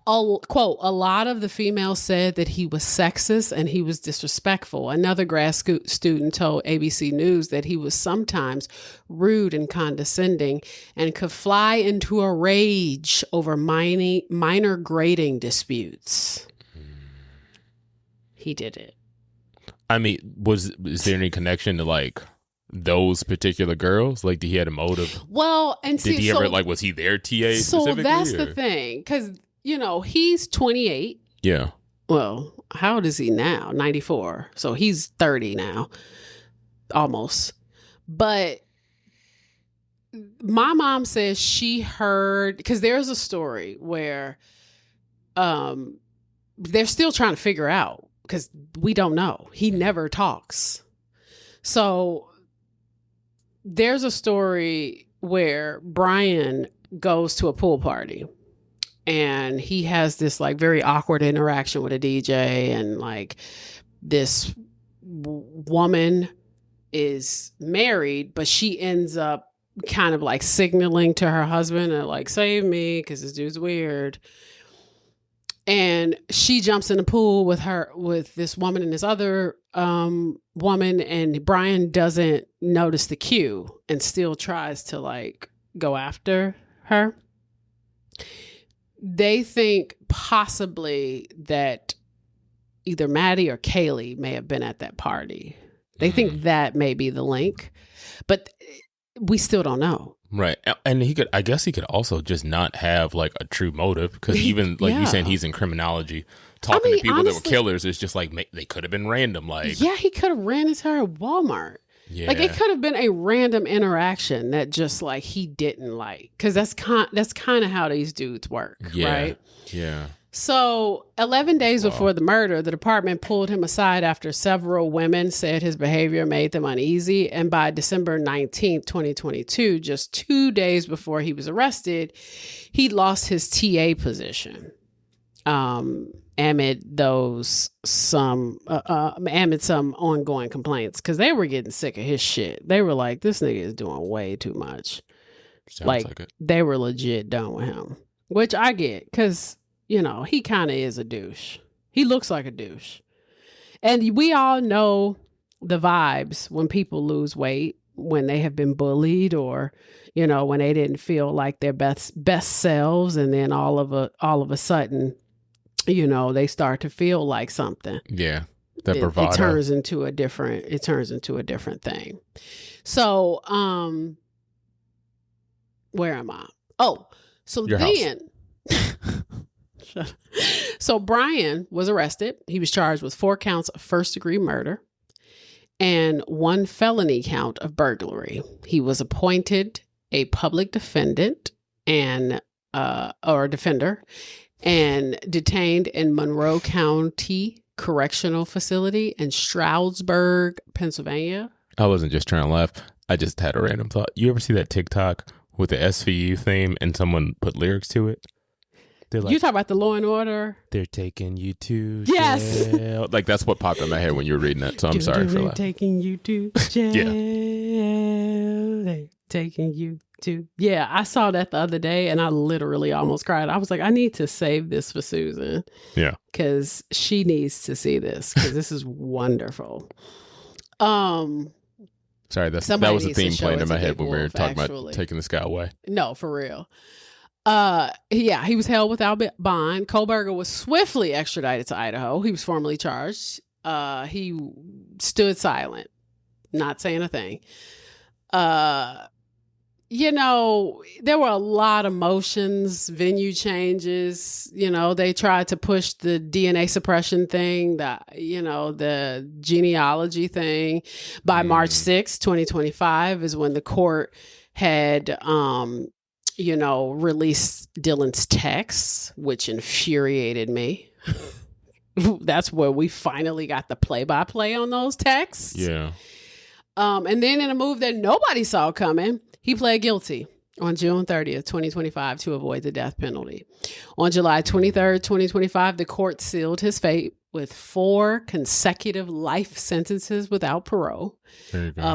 quote, a lot of the females said that he was sexist and he was disrespectful. Another grad student told ABC News that he was sometimes rude and condescending and could fly into a rage over minor grading disputes. He did it. I mean, is there any connection to like those particular girls? Like, did he have a motive? Well, and did he ever, like, was he their TA specifically? So that's the thing, because, he's 28. Yeah. Well, how old is he now? 94. So he's 30 now, almost. But my mom says she heard, because there's a story where they're still trying to figure out, because we don't know. He never talks. So there's a story where Bryan goes to a pool party and he has this like very awkward interaction with a DJ, and like this woman is married, but she ends up kind of like signaling to her husband and like, save me because this dude's weird. And she jumps in the pool with this woman and this other woman, and Bryan doesn't notice the cue and still tries to like go after her. They think possibly that either Maddie or Kaylee may have been at that party. They think that may be the link, but we still don't know. Right. And I guess he could also just not have like a true motive, because even like you saying he's in criminology, talking to people honestly, that were killers, it's just like they could have been random. Like, yeah, he could have ran into her at Walmart. Yeah. Like it could have been a random interaction that just like he didn't like, because that's kind of how these dudes work, right? Yeah. So 11 days before the murder, the department pulled him aside after several women said his behavior made them uneasy. And by December 19th, 2022, just 2 days before he was arrested, he lost his TA position. Amid some ongoing complaints, because they were getting sick of his shit. They were like, this nigga is doing way too much. Sounds like it. They were legit done with him, which I get, because he kind of is a douche. He looks like a douche. And we all know the vibes when people lose weight, when they have been bullied, or, when they didn't feel like their best selves. And then all of a sudden, they start to feel like something. Yeah. That bravado. It turns into a different thing. So, where am I? Oh, so Your then... So Bryan was arrested. He was charged with 4 counts of first-degree murder and 1 felony count of burglary. He was appointed a public defendant or defender and detained in Monroe County Correctional Facility in Stroudsburg, Pennsylvania. I wasn't just trying to laugh. I just had a random thought. You ever see that TikTok with the SVU theme and someone put lyrics to it? Like, you talk about the Law and Order? They're taking you to yes. jail. Like, that's what popped in my head when you were reading that. So I'm sorry for that. Taking you to jail. Yeah. They're taking you to... Yeah, I saw that the other day and I literally almost cried. I was like, I need to save this for Susan. Yeah. Because she needs to see this, because this is wonderful. Sorry, that was the theme playing in my head when we were talking about taking this guy away. No, for real. He was held without bond. Kohberger was swiftly extradited to Idaho. He was formally charged. He stood silent, not saying a thing. There were a lot of motions, venue changes. They tried to push the DNA suppression thing, the genealogy thing. By March 6, 2025 is when the court had, released Dylan's texts, which infuriated me. That's where we finally got the play-by-play on those texts. Yeah. And then in a move that nobody saw coming, he pled guilty on June 30th, 2025 to avoid the death penalty. On July 23rd, 2025, the court sealed his fate with 4 consecutive life sentences without parole,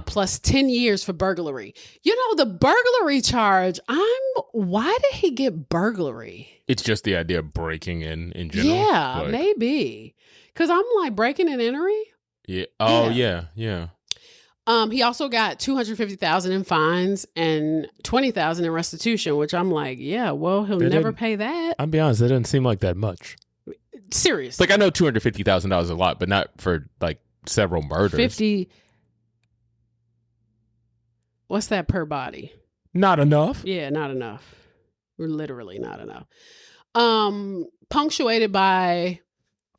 plus 10 years for burglary. You know, the burglary charge, why did he get burglary? It's just the idea of breaking in general. Yeah, maybe. Because I'm like, breaking and entering? Yeah. Oh, yeah. He also got $250,000 in fines and $20,000 in restitution, which I'm like, yeah, well, he'll never pay that. I'll be honest, that doesn't seem like that much. Seriously. Like, I know $250,000 is a lot, but not for like several murders. 50. What's that per body? Not enough. Yeah, not enough. Literally not enough. Punctuated by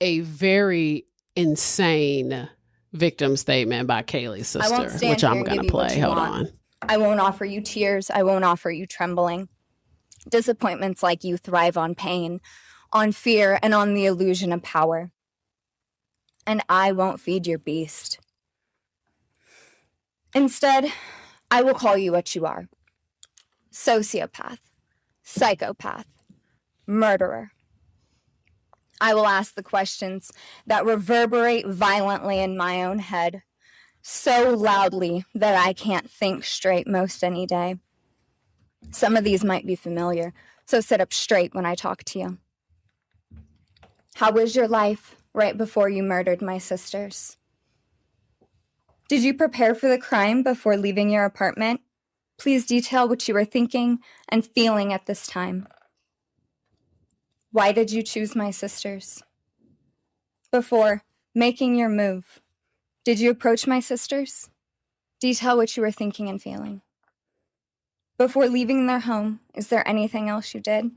a very insane victim statement by Kaylee's sister, which I'm going to play. Hold on. I won't offer you tears. I won't offer you trembling. Disappointments like you thrive on pain, on fear, and on the illusion of power. And I won't feed your beast. Instead, I will call you what you are. Sociopath, psychopath, murderer. I will ask the questions that reverberate violently in my own head, so loudly that I can't think straight most any day. Some of these might be familiar, so sit up straight when I talk to you. How was your life right before you murdered my sisters? Did you prepare for the crime before leaving your apartment? Please detail what you were thinking and feeling at this time. Why did you choose my sisters? Before making your move, did you approach my sisters? Detail what you were thinking and feeling. Before leaving their home, is there anything else you did?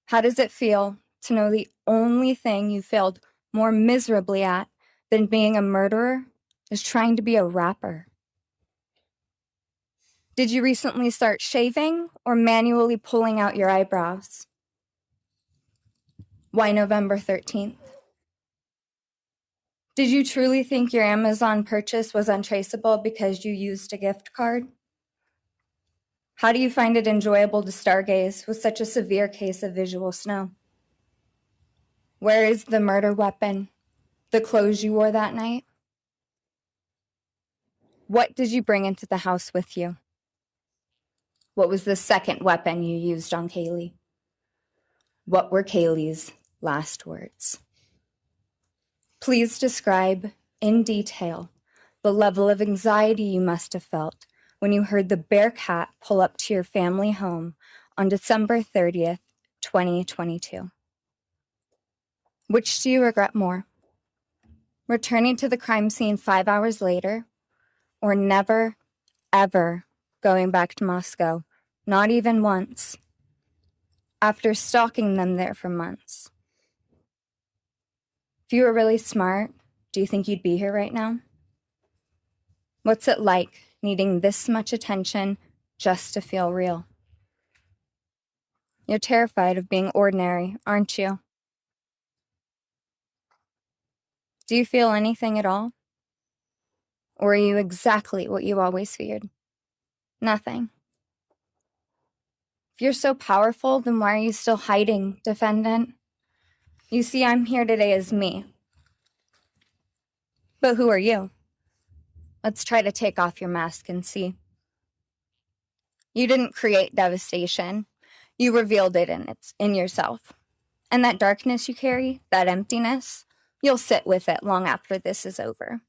How does it feel to know the only thing you failed more miserably at than being a murderer is trying to be a rapper? Did you recently start shaving or manually pulling out your eyebrows? Why November 13th? Did you truly think your Amazon purchase was untraceable because you used a gift card? How do you find it enjoyable to stargaze with such a severe case of visual snow? Where is the murder weapon, the clothes you wore that night? What did you bring into the house with you? What was the second weapon you used on Kaylee? What were Kaylee's last words? Please describe in detail the level of anxiety you must have felt when you heard the Bearcat pull up to your family home on December 30th, 2022. Which do you regret more? Returning to the crime scene 5 hours later, or never, ever going back to Moscow, not even once, after stalking them there for months? If you were really smart, do you think you'd be here right now? What's it like needing this much attention just to feel real? You're terrified of being ordinary, aren't you? Do you feel anything at all? Or are you exactly what you always feared? Nothing. If you're so powerful, then why are you still hiding, defendant? You see, I'm here today as me. But who are you? Let's try to take off your mask and see. You didn't create devastation. You revealed it in yourself. And that darkness you carry, that emptiness, you'll sit with it long after this is over.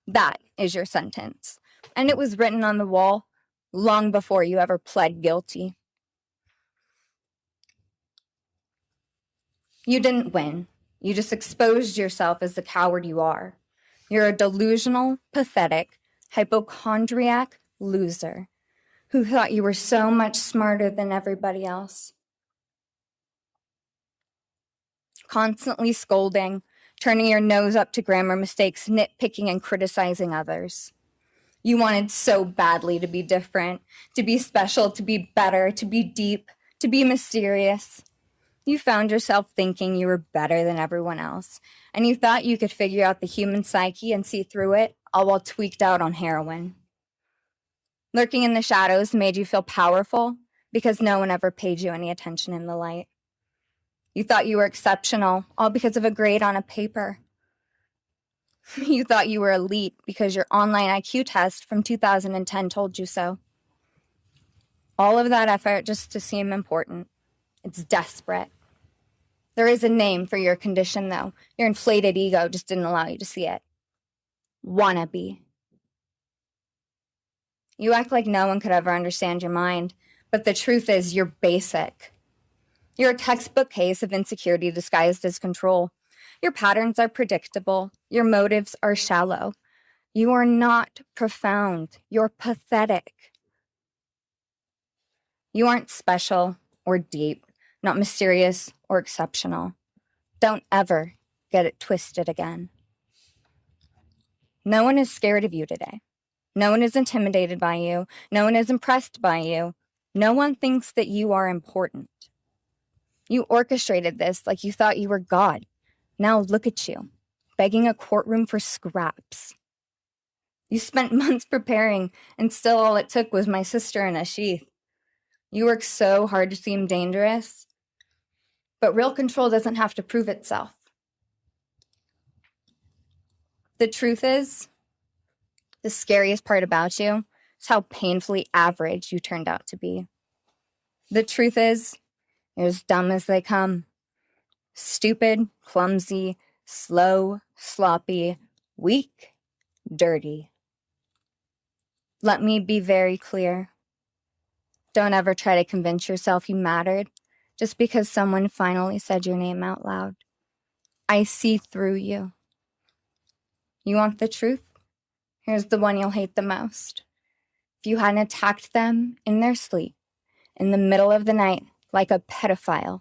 That is your sentence. And it was written on the wall long before you ever pled guilty. You didn't win. You just exposed yourself as the coward you are. You're a delusional, pathetic, hypochondriac loser who thought you were so much smarter than everybody else. Constantly scolding, turning your nose up to grammar mistakes, nitpicking and criticizing others. You wanted so badly to be different, to be special, to be better, to be deep, to be mysterious. You found yourself thinking you were better than everyone else, and you thought you could figure out the human psyche and see through it, all while tweaked out on heroin. Lurking in the shadows made you feel powerful because no one ever paid you any attention in the light. You thought you were exceptional, all because of a grade on a paper. You thought you were elite because your online IQ test from 2010 told you so. All of that effort just to seem important. It's desperate. There is a name for your condition, though. Your inflated ego just didn't allow you to see it. Wannabe. You act like no one could ever understand your mind, but the truth is you're basic. You're a textbook case of insecurity disguised as control. Your patterns are predictable. Your motives are shallow. You are not profound. You're pathetic. You aren't special or deep, not mysterious or exceptional. Don't ever get it twisted again. No one is scared of you today. No one is intimidated by you. No one is impressed by you. No one thinks that you are important. You orchestrated this like you thought you were God. Now look at you, begging a courtroom for scraps. You spent months preparing, and still all it took was my sister in a sheath. You work so hard to seem dangerous, but real control doesn't have to prove itself. The truth is, the scariest part about you is how painfully average you turned out to be. The truth is, you're as dumb as they come. Stupid, clumsy, slow, sloppy, weak, dirty. Let me be very clear. Don't ever try to convince yourself you mattered just because someone finally said your name out loud. I see through you. You want the truth? Here's the one you'll hate the most. If you hadn't attacked them in their sleep, in the middle of the night, like a pedophile,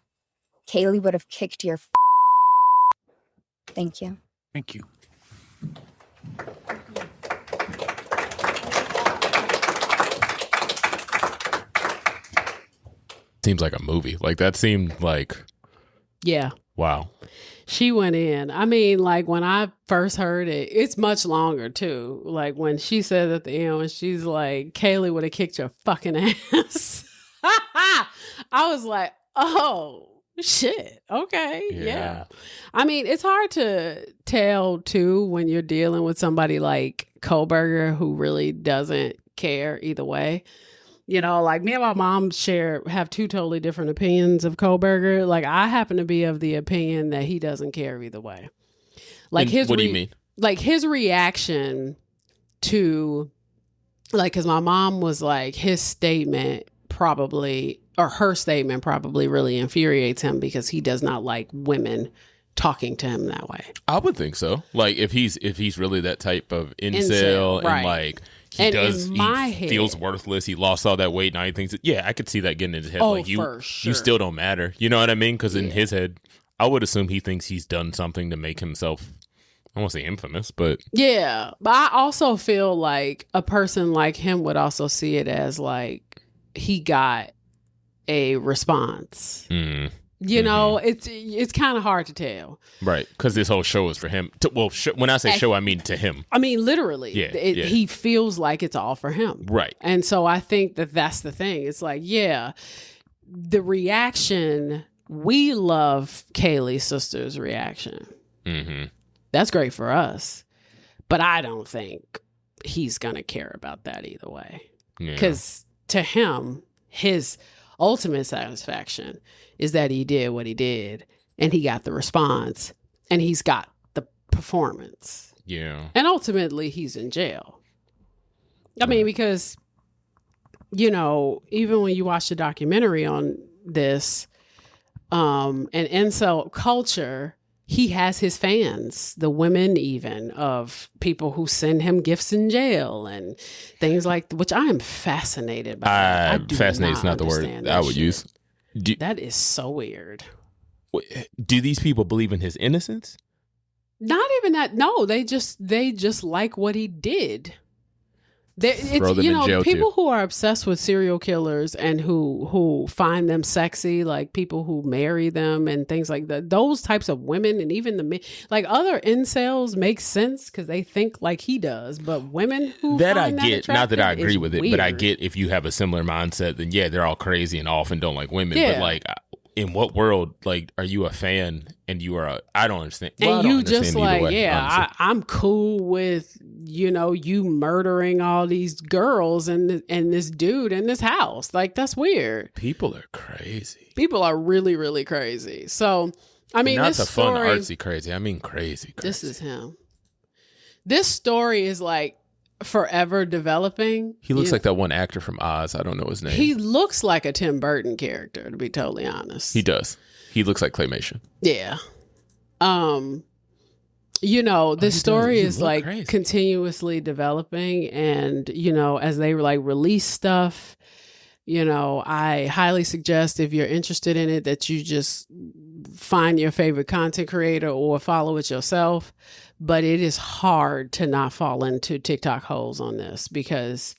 Kaylee would have kicked your Thank you. Thank you. Seems like a movie. Like that seemed like, yeah. Wow. She went in. I mean, like when I first heard it, it's much longer too. Like when she said at the end, when she's like, Kaylee would have kicked your fucking ass. I was like, oh shit. Okay. Yeah. I mean, it's hard to tell too when you're dealing with somebody like Kohberger who really doesn't care either way. You know, like me and my mom have two totally different opinions of Kohberger. Like I happen to be of the opinion that he doesn't care either way. Like what do you mean? Like his reaction to, like, because my mom was like, his statement probably, or her statement probably really infuriates him because he does not like women talking to him that way. I would think so. Like if he's really that type of incel right. And like he feels worthless. He lost all that weight. Now he thinks, I could see that getting in his head. Oh, like for sure. You still don't matter. You know what I mean? Because in his head, I would assume he thinks he's done something to make himself, I won't say infamous, but yeah. But I also feel like a person like him would also see it as like he got a response. Mm. You know, it's kind of hard to tell. Right, because this whole show is for him. When I say show, I mean to him. I mean, literally. He feels like it's all for him. Right. And so I think that's the thing. It's like, the reaction, we love Kaylee's sister's reaction. Mm-hmm. That's great for us. But I don't think he's going to care about that either way. Because to him, his ultimate satisfaction is that he did what he did and he got the response and he's got the performance. Yeah. And ultimately he's in jail. I mean, because, you know, even when you watch the documentary on this, and incel culture, he has his fans, the women even, of people who send him gifts in jail and things like, which I am fascinated by. Fascinated is not the word I would use. That is so weird. Do these people believe in his innocence? Not even that. No, they just like what he did. Throw them in jail people too. Who are obsessed with serial killers and who find them sexy, like people who marry them and things like that. Those types of women and even the men, like other incels, make sense because they think like he does. But women who that find I get, that not that I agree with it, weird. but I get if you have a similar mindset, then they're all crazy and often don't like women. Yeah. But like in what world, like, are you a fan and you are I don't understand. And well, I don't you just like, way, I'm cool with, you murdering all these girls and this dude in this house. Like, that's weird. People are crazy. People are really, really crazy. So, I mean, not this the story, fun, artsy crazy. I mean, crazy. This is him. This story is like forever developing. He looks like that one actor from Oz. I don't know his name. He looks like a Tim Burton character, to be totally honest. He does. He looks like claymation. Yeah. This story is like crazy. Continuously developing, and as they like release stuff, I highly suggest, if you're interested in it, that you just find your favorite content creator or follow it yourself. But it is hard to not fall into TikTok holes on this, because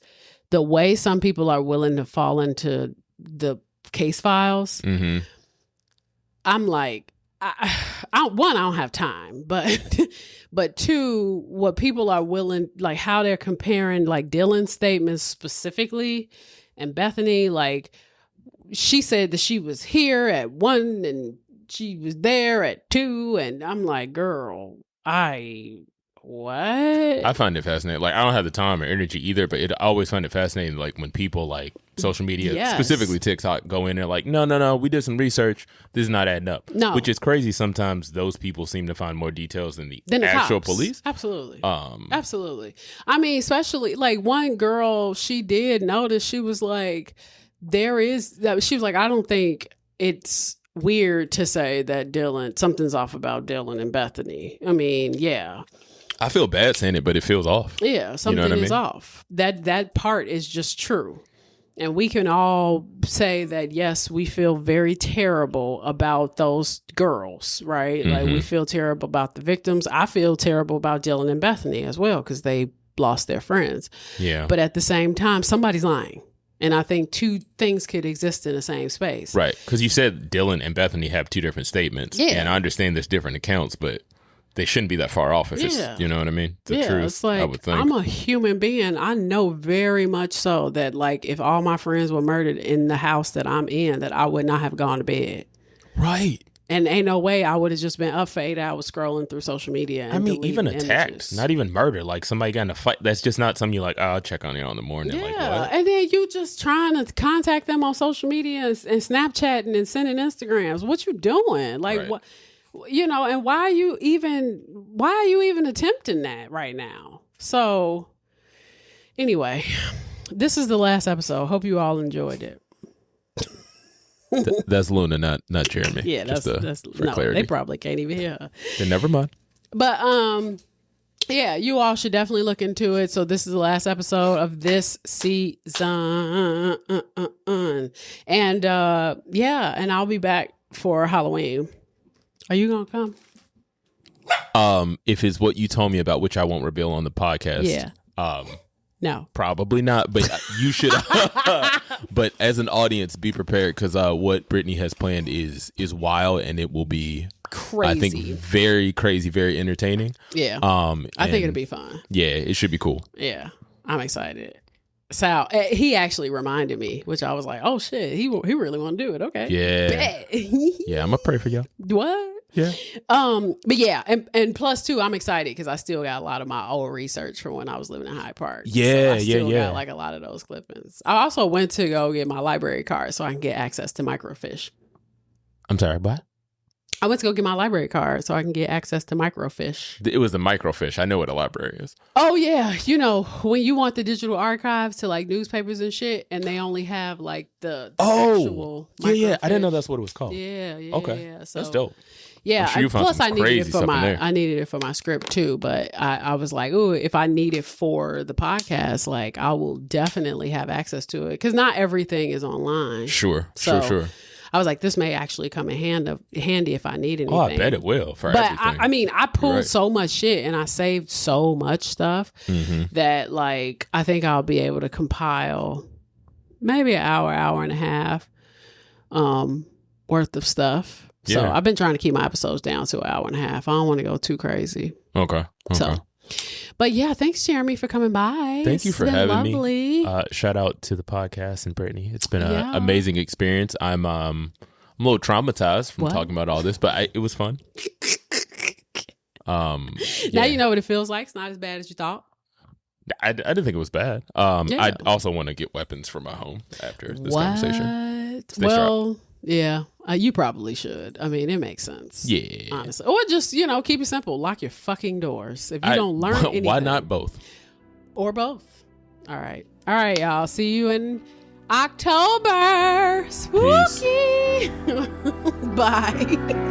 the way some people are willing to fall into the case files, I'm like, I don't have time, but two, what people are willing, like how they're comparing like Dylan's statements specifically and Bethany, like she said that she was here at 1 and she was there at 2, and I'm like, girl, what? I find it fascinating. Like, I don't have the time or energy either, but I always find it fascinating, like when people like social media, specifically TikTok, go in there like, no, we did some research. This is not adding up. No. Which is crazy. Sometimes those people seem to find more details than the actual cops. Police. Absolutely. Absolutely. I mean, especially like one girl, she did notice, she was like, she was like, I don't think it's weird to say that something's off about Dylan and Bethany. I mean, yeah. I feel bad saying it, but it feels off. Yeah, something is off. That part is just true. And we can all say that, yes, we feel very terrible about those girls, right? Like, we feel terrible about the victims. I feel terrible about Dylan and Bethany as well, because they lost their friends. Yeah. But at the same time, somebody's lying. And I think two things could exist in the same space. Right. Because you said Dylan and Bethany have two different statements. Yeah. And I understand there's different accounts, but they shouldn't be that far off if it's, you know what I mean? The truth, it's like, I would think. I'm a human being. I know very much so that, like, if all my friends were murdered in the house that I'm in, that I would not have gone to bed. Right. And ain't no way I would have just been up for 8 hours scrolling through social media. And even attacked, images. not even murder. Like somebody got in a fight. That's just not something you're like, I'll check on you in the morning. Yeah, like, what? and then you just trying to contact them on social media and Snapchatting and sending Instagrams. What you doing? Like, what? And why are you even attempting that right now? So anyway, this is the last episode. Hope you all enjoyed it. That's Luna, not Jeremy. Yeah, that's for clarity. They probably can't even hear her. Then never mind. But yeah, you all should definitely look into it. So this is the last episode of this season, and and I'll be back for Halloween. Are you gonna come? If it's what you told me about, which I won't reveal on the podcast. Yeah. No, probably not. But you should. But as an audience, be prepared, because what Brittany has planned is wild, and it will be crazy. I think very crazy, very entertaining. Yeah. I think it'll be fun. Yeah, it should be cool. Yeah, I'm excited. Sal, he actually reminded me, which I was like, oh shit, he really want to do it. Okay. Yeah. Yeah, I'm gonna pray for y'all. What? Yeah. But yeah, and plus too, I'm excited because I still got a lot of my old research from when I was living in Hyde Park. Yeah, so I still got like a lot of those clippings. I also went to go get my library card so I can get access to microfiche. I'm sorry, what? I went to go get my library card so I can get access to microfiche. It was the microfiche. I know what a library is. Oh yeah, when you want the digital archives to like newspapers and shit, and they only have like the actual microfiche. Yeah. I didn't know that's what it was called. Yeah. Okay. Yeah. So, that's dope. Yeah, sure plus I needed it for my script too. But I was like, oh, if I need it for the podcast, like I will definitely have access to it, because not everything is online. Sure. I was like, this may actually come in handy if I need anything. Oh, I bet it will for everything. But I pulled so much shit and I saved so much stuff that like I think I'll be able to compile maybe an hour and a half worth of stuff. So I've been trying to keep my episodes down to an hour and a half. I don't want to go too crazy. Okay. So, but yeah, thanks Jeremy for coming by. Thank you for having me. Shout out to the podcast and Brittany. It's been an amazing experience. I'm I'm a little traumatized from talking about all this, but it was fun. Now you know what it feels like. It's not as bad as you thought. I didn't think it was bad. I also want to get weapons for my home after this conversation. Well, yeah, you probably should. I mean, it makes sense. Yeah. Honestly. Or just, keep it simple. Lock your fucking doors. If you don't learn anything. Why not both? Or both. All right. All right, y'all. See you in October. Spooky. Bye.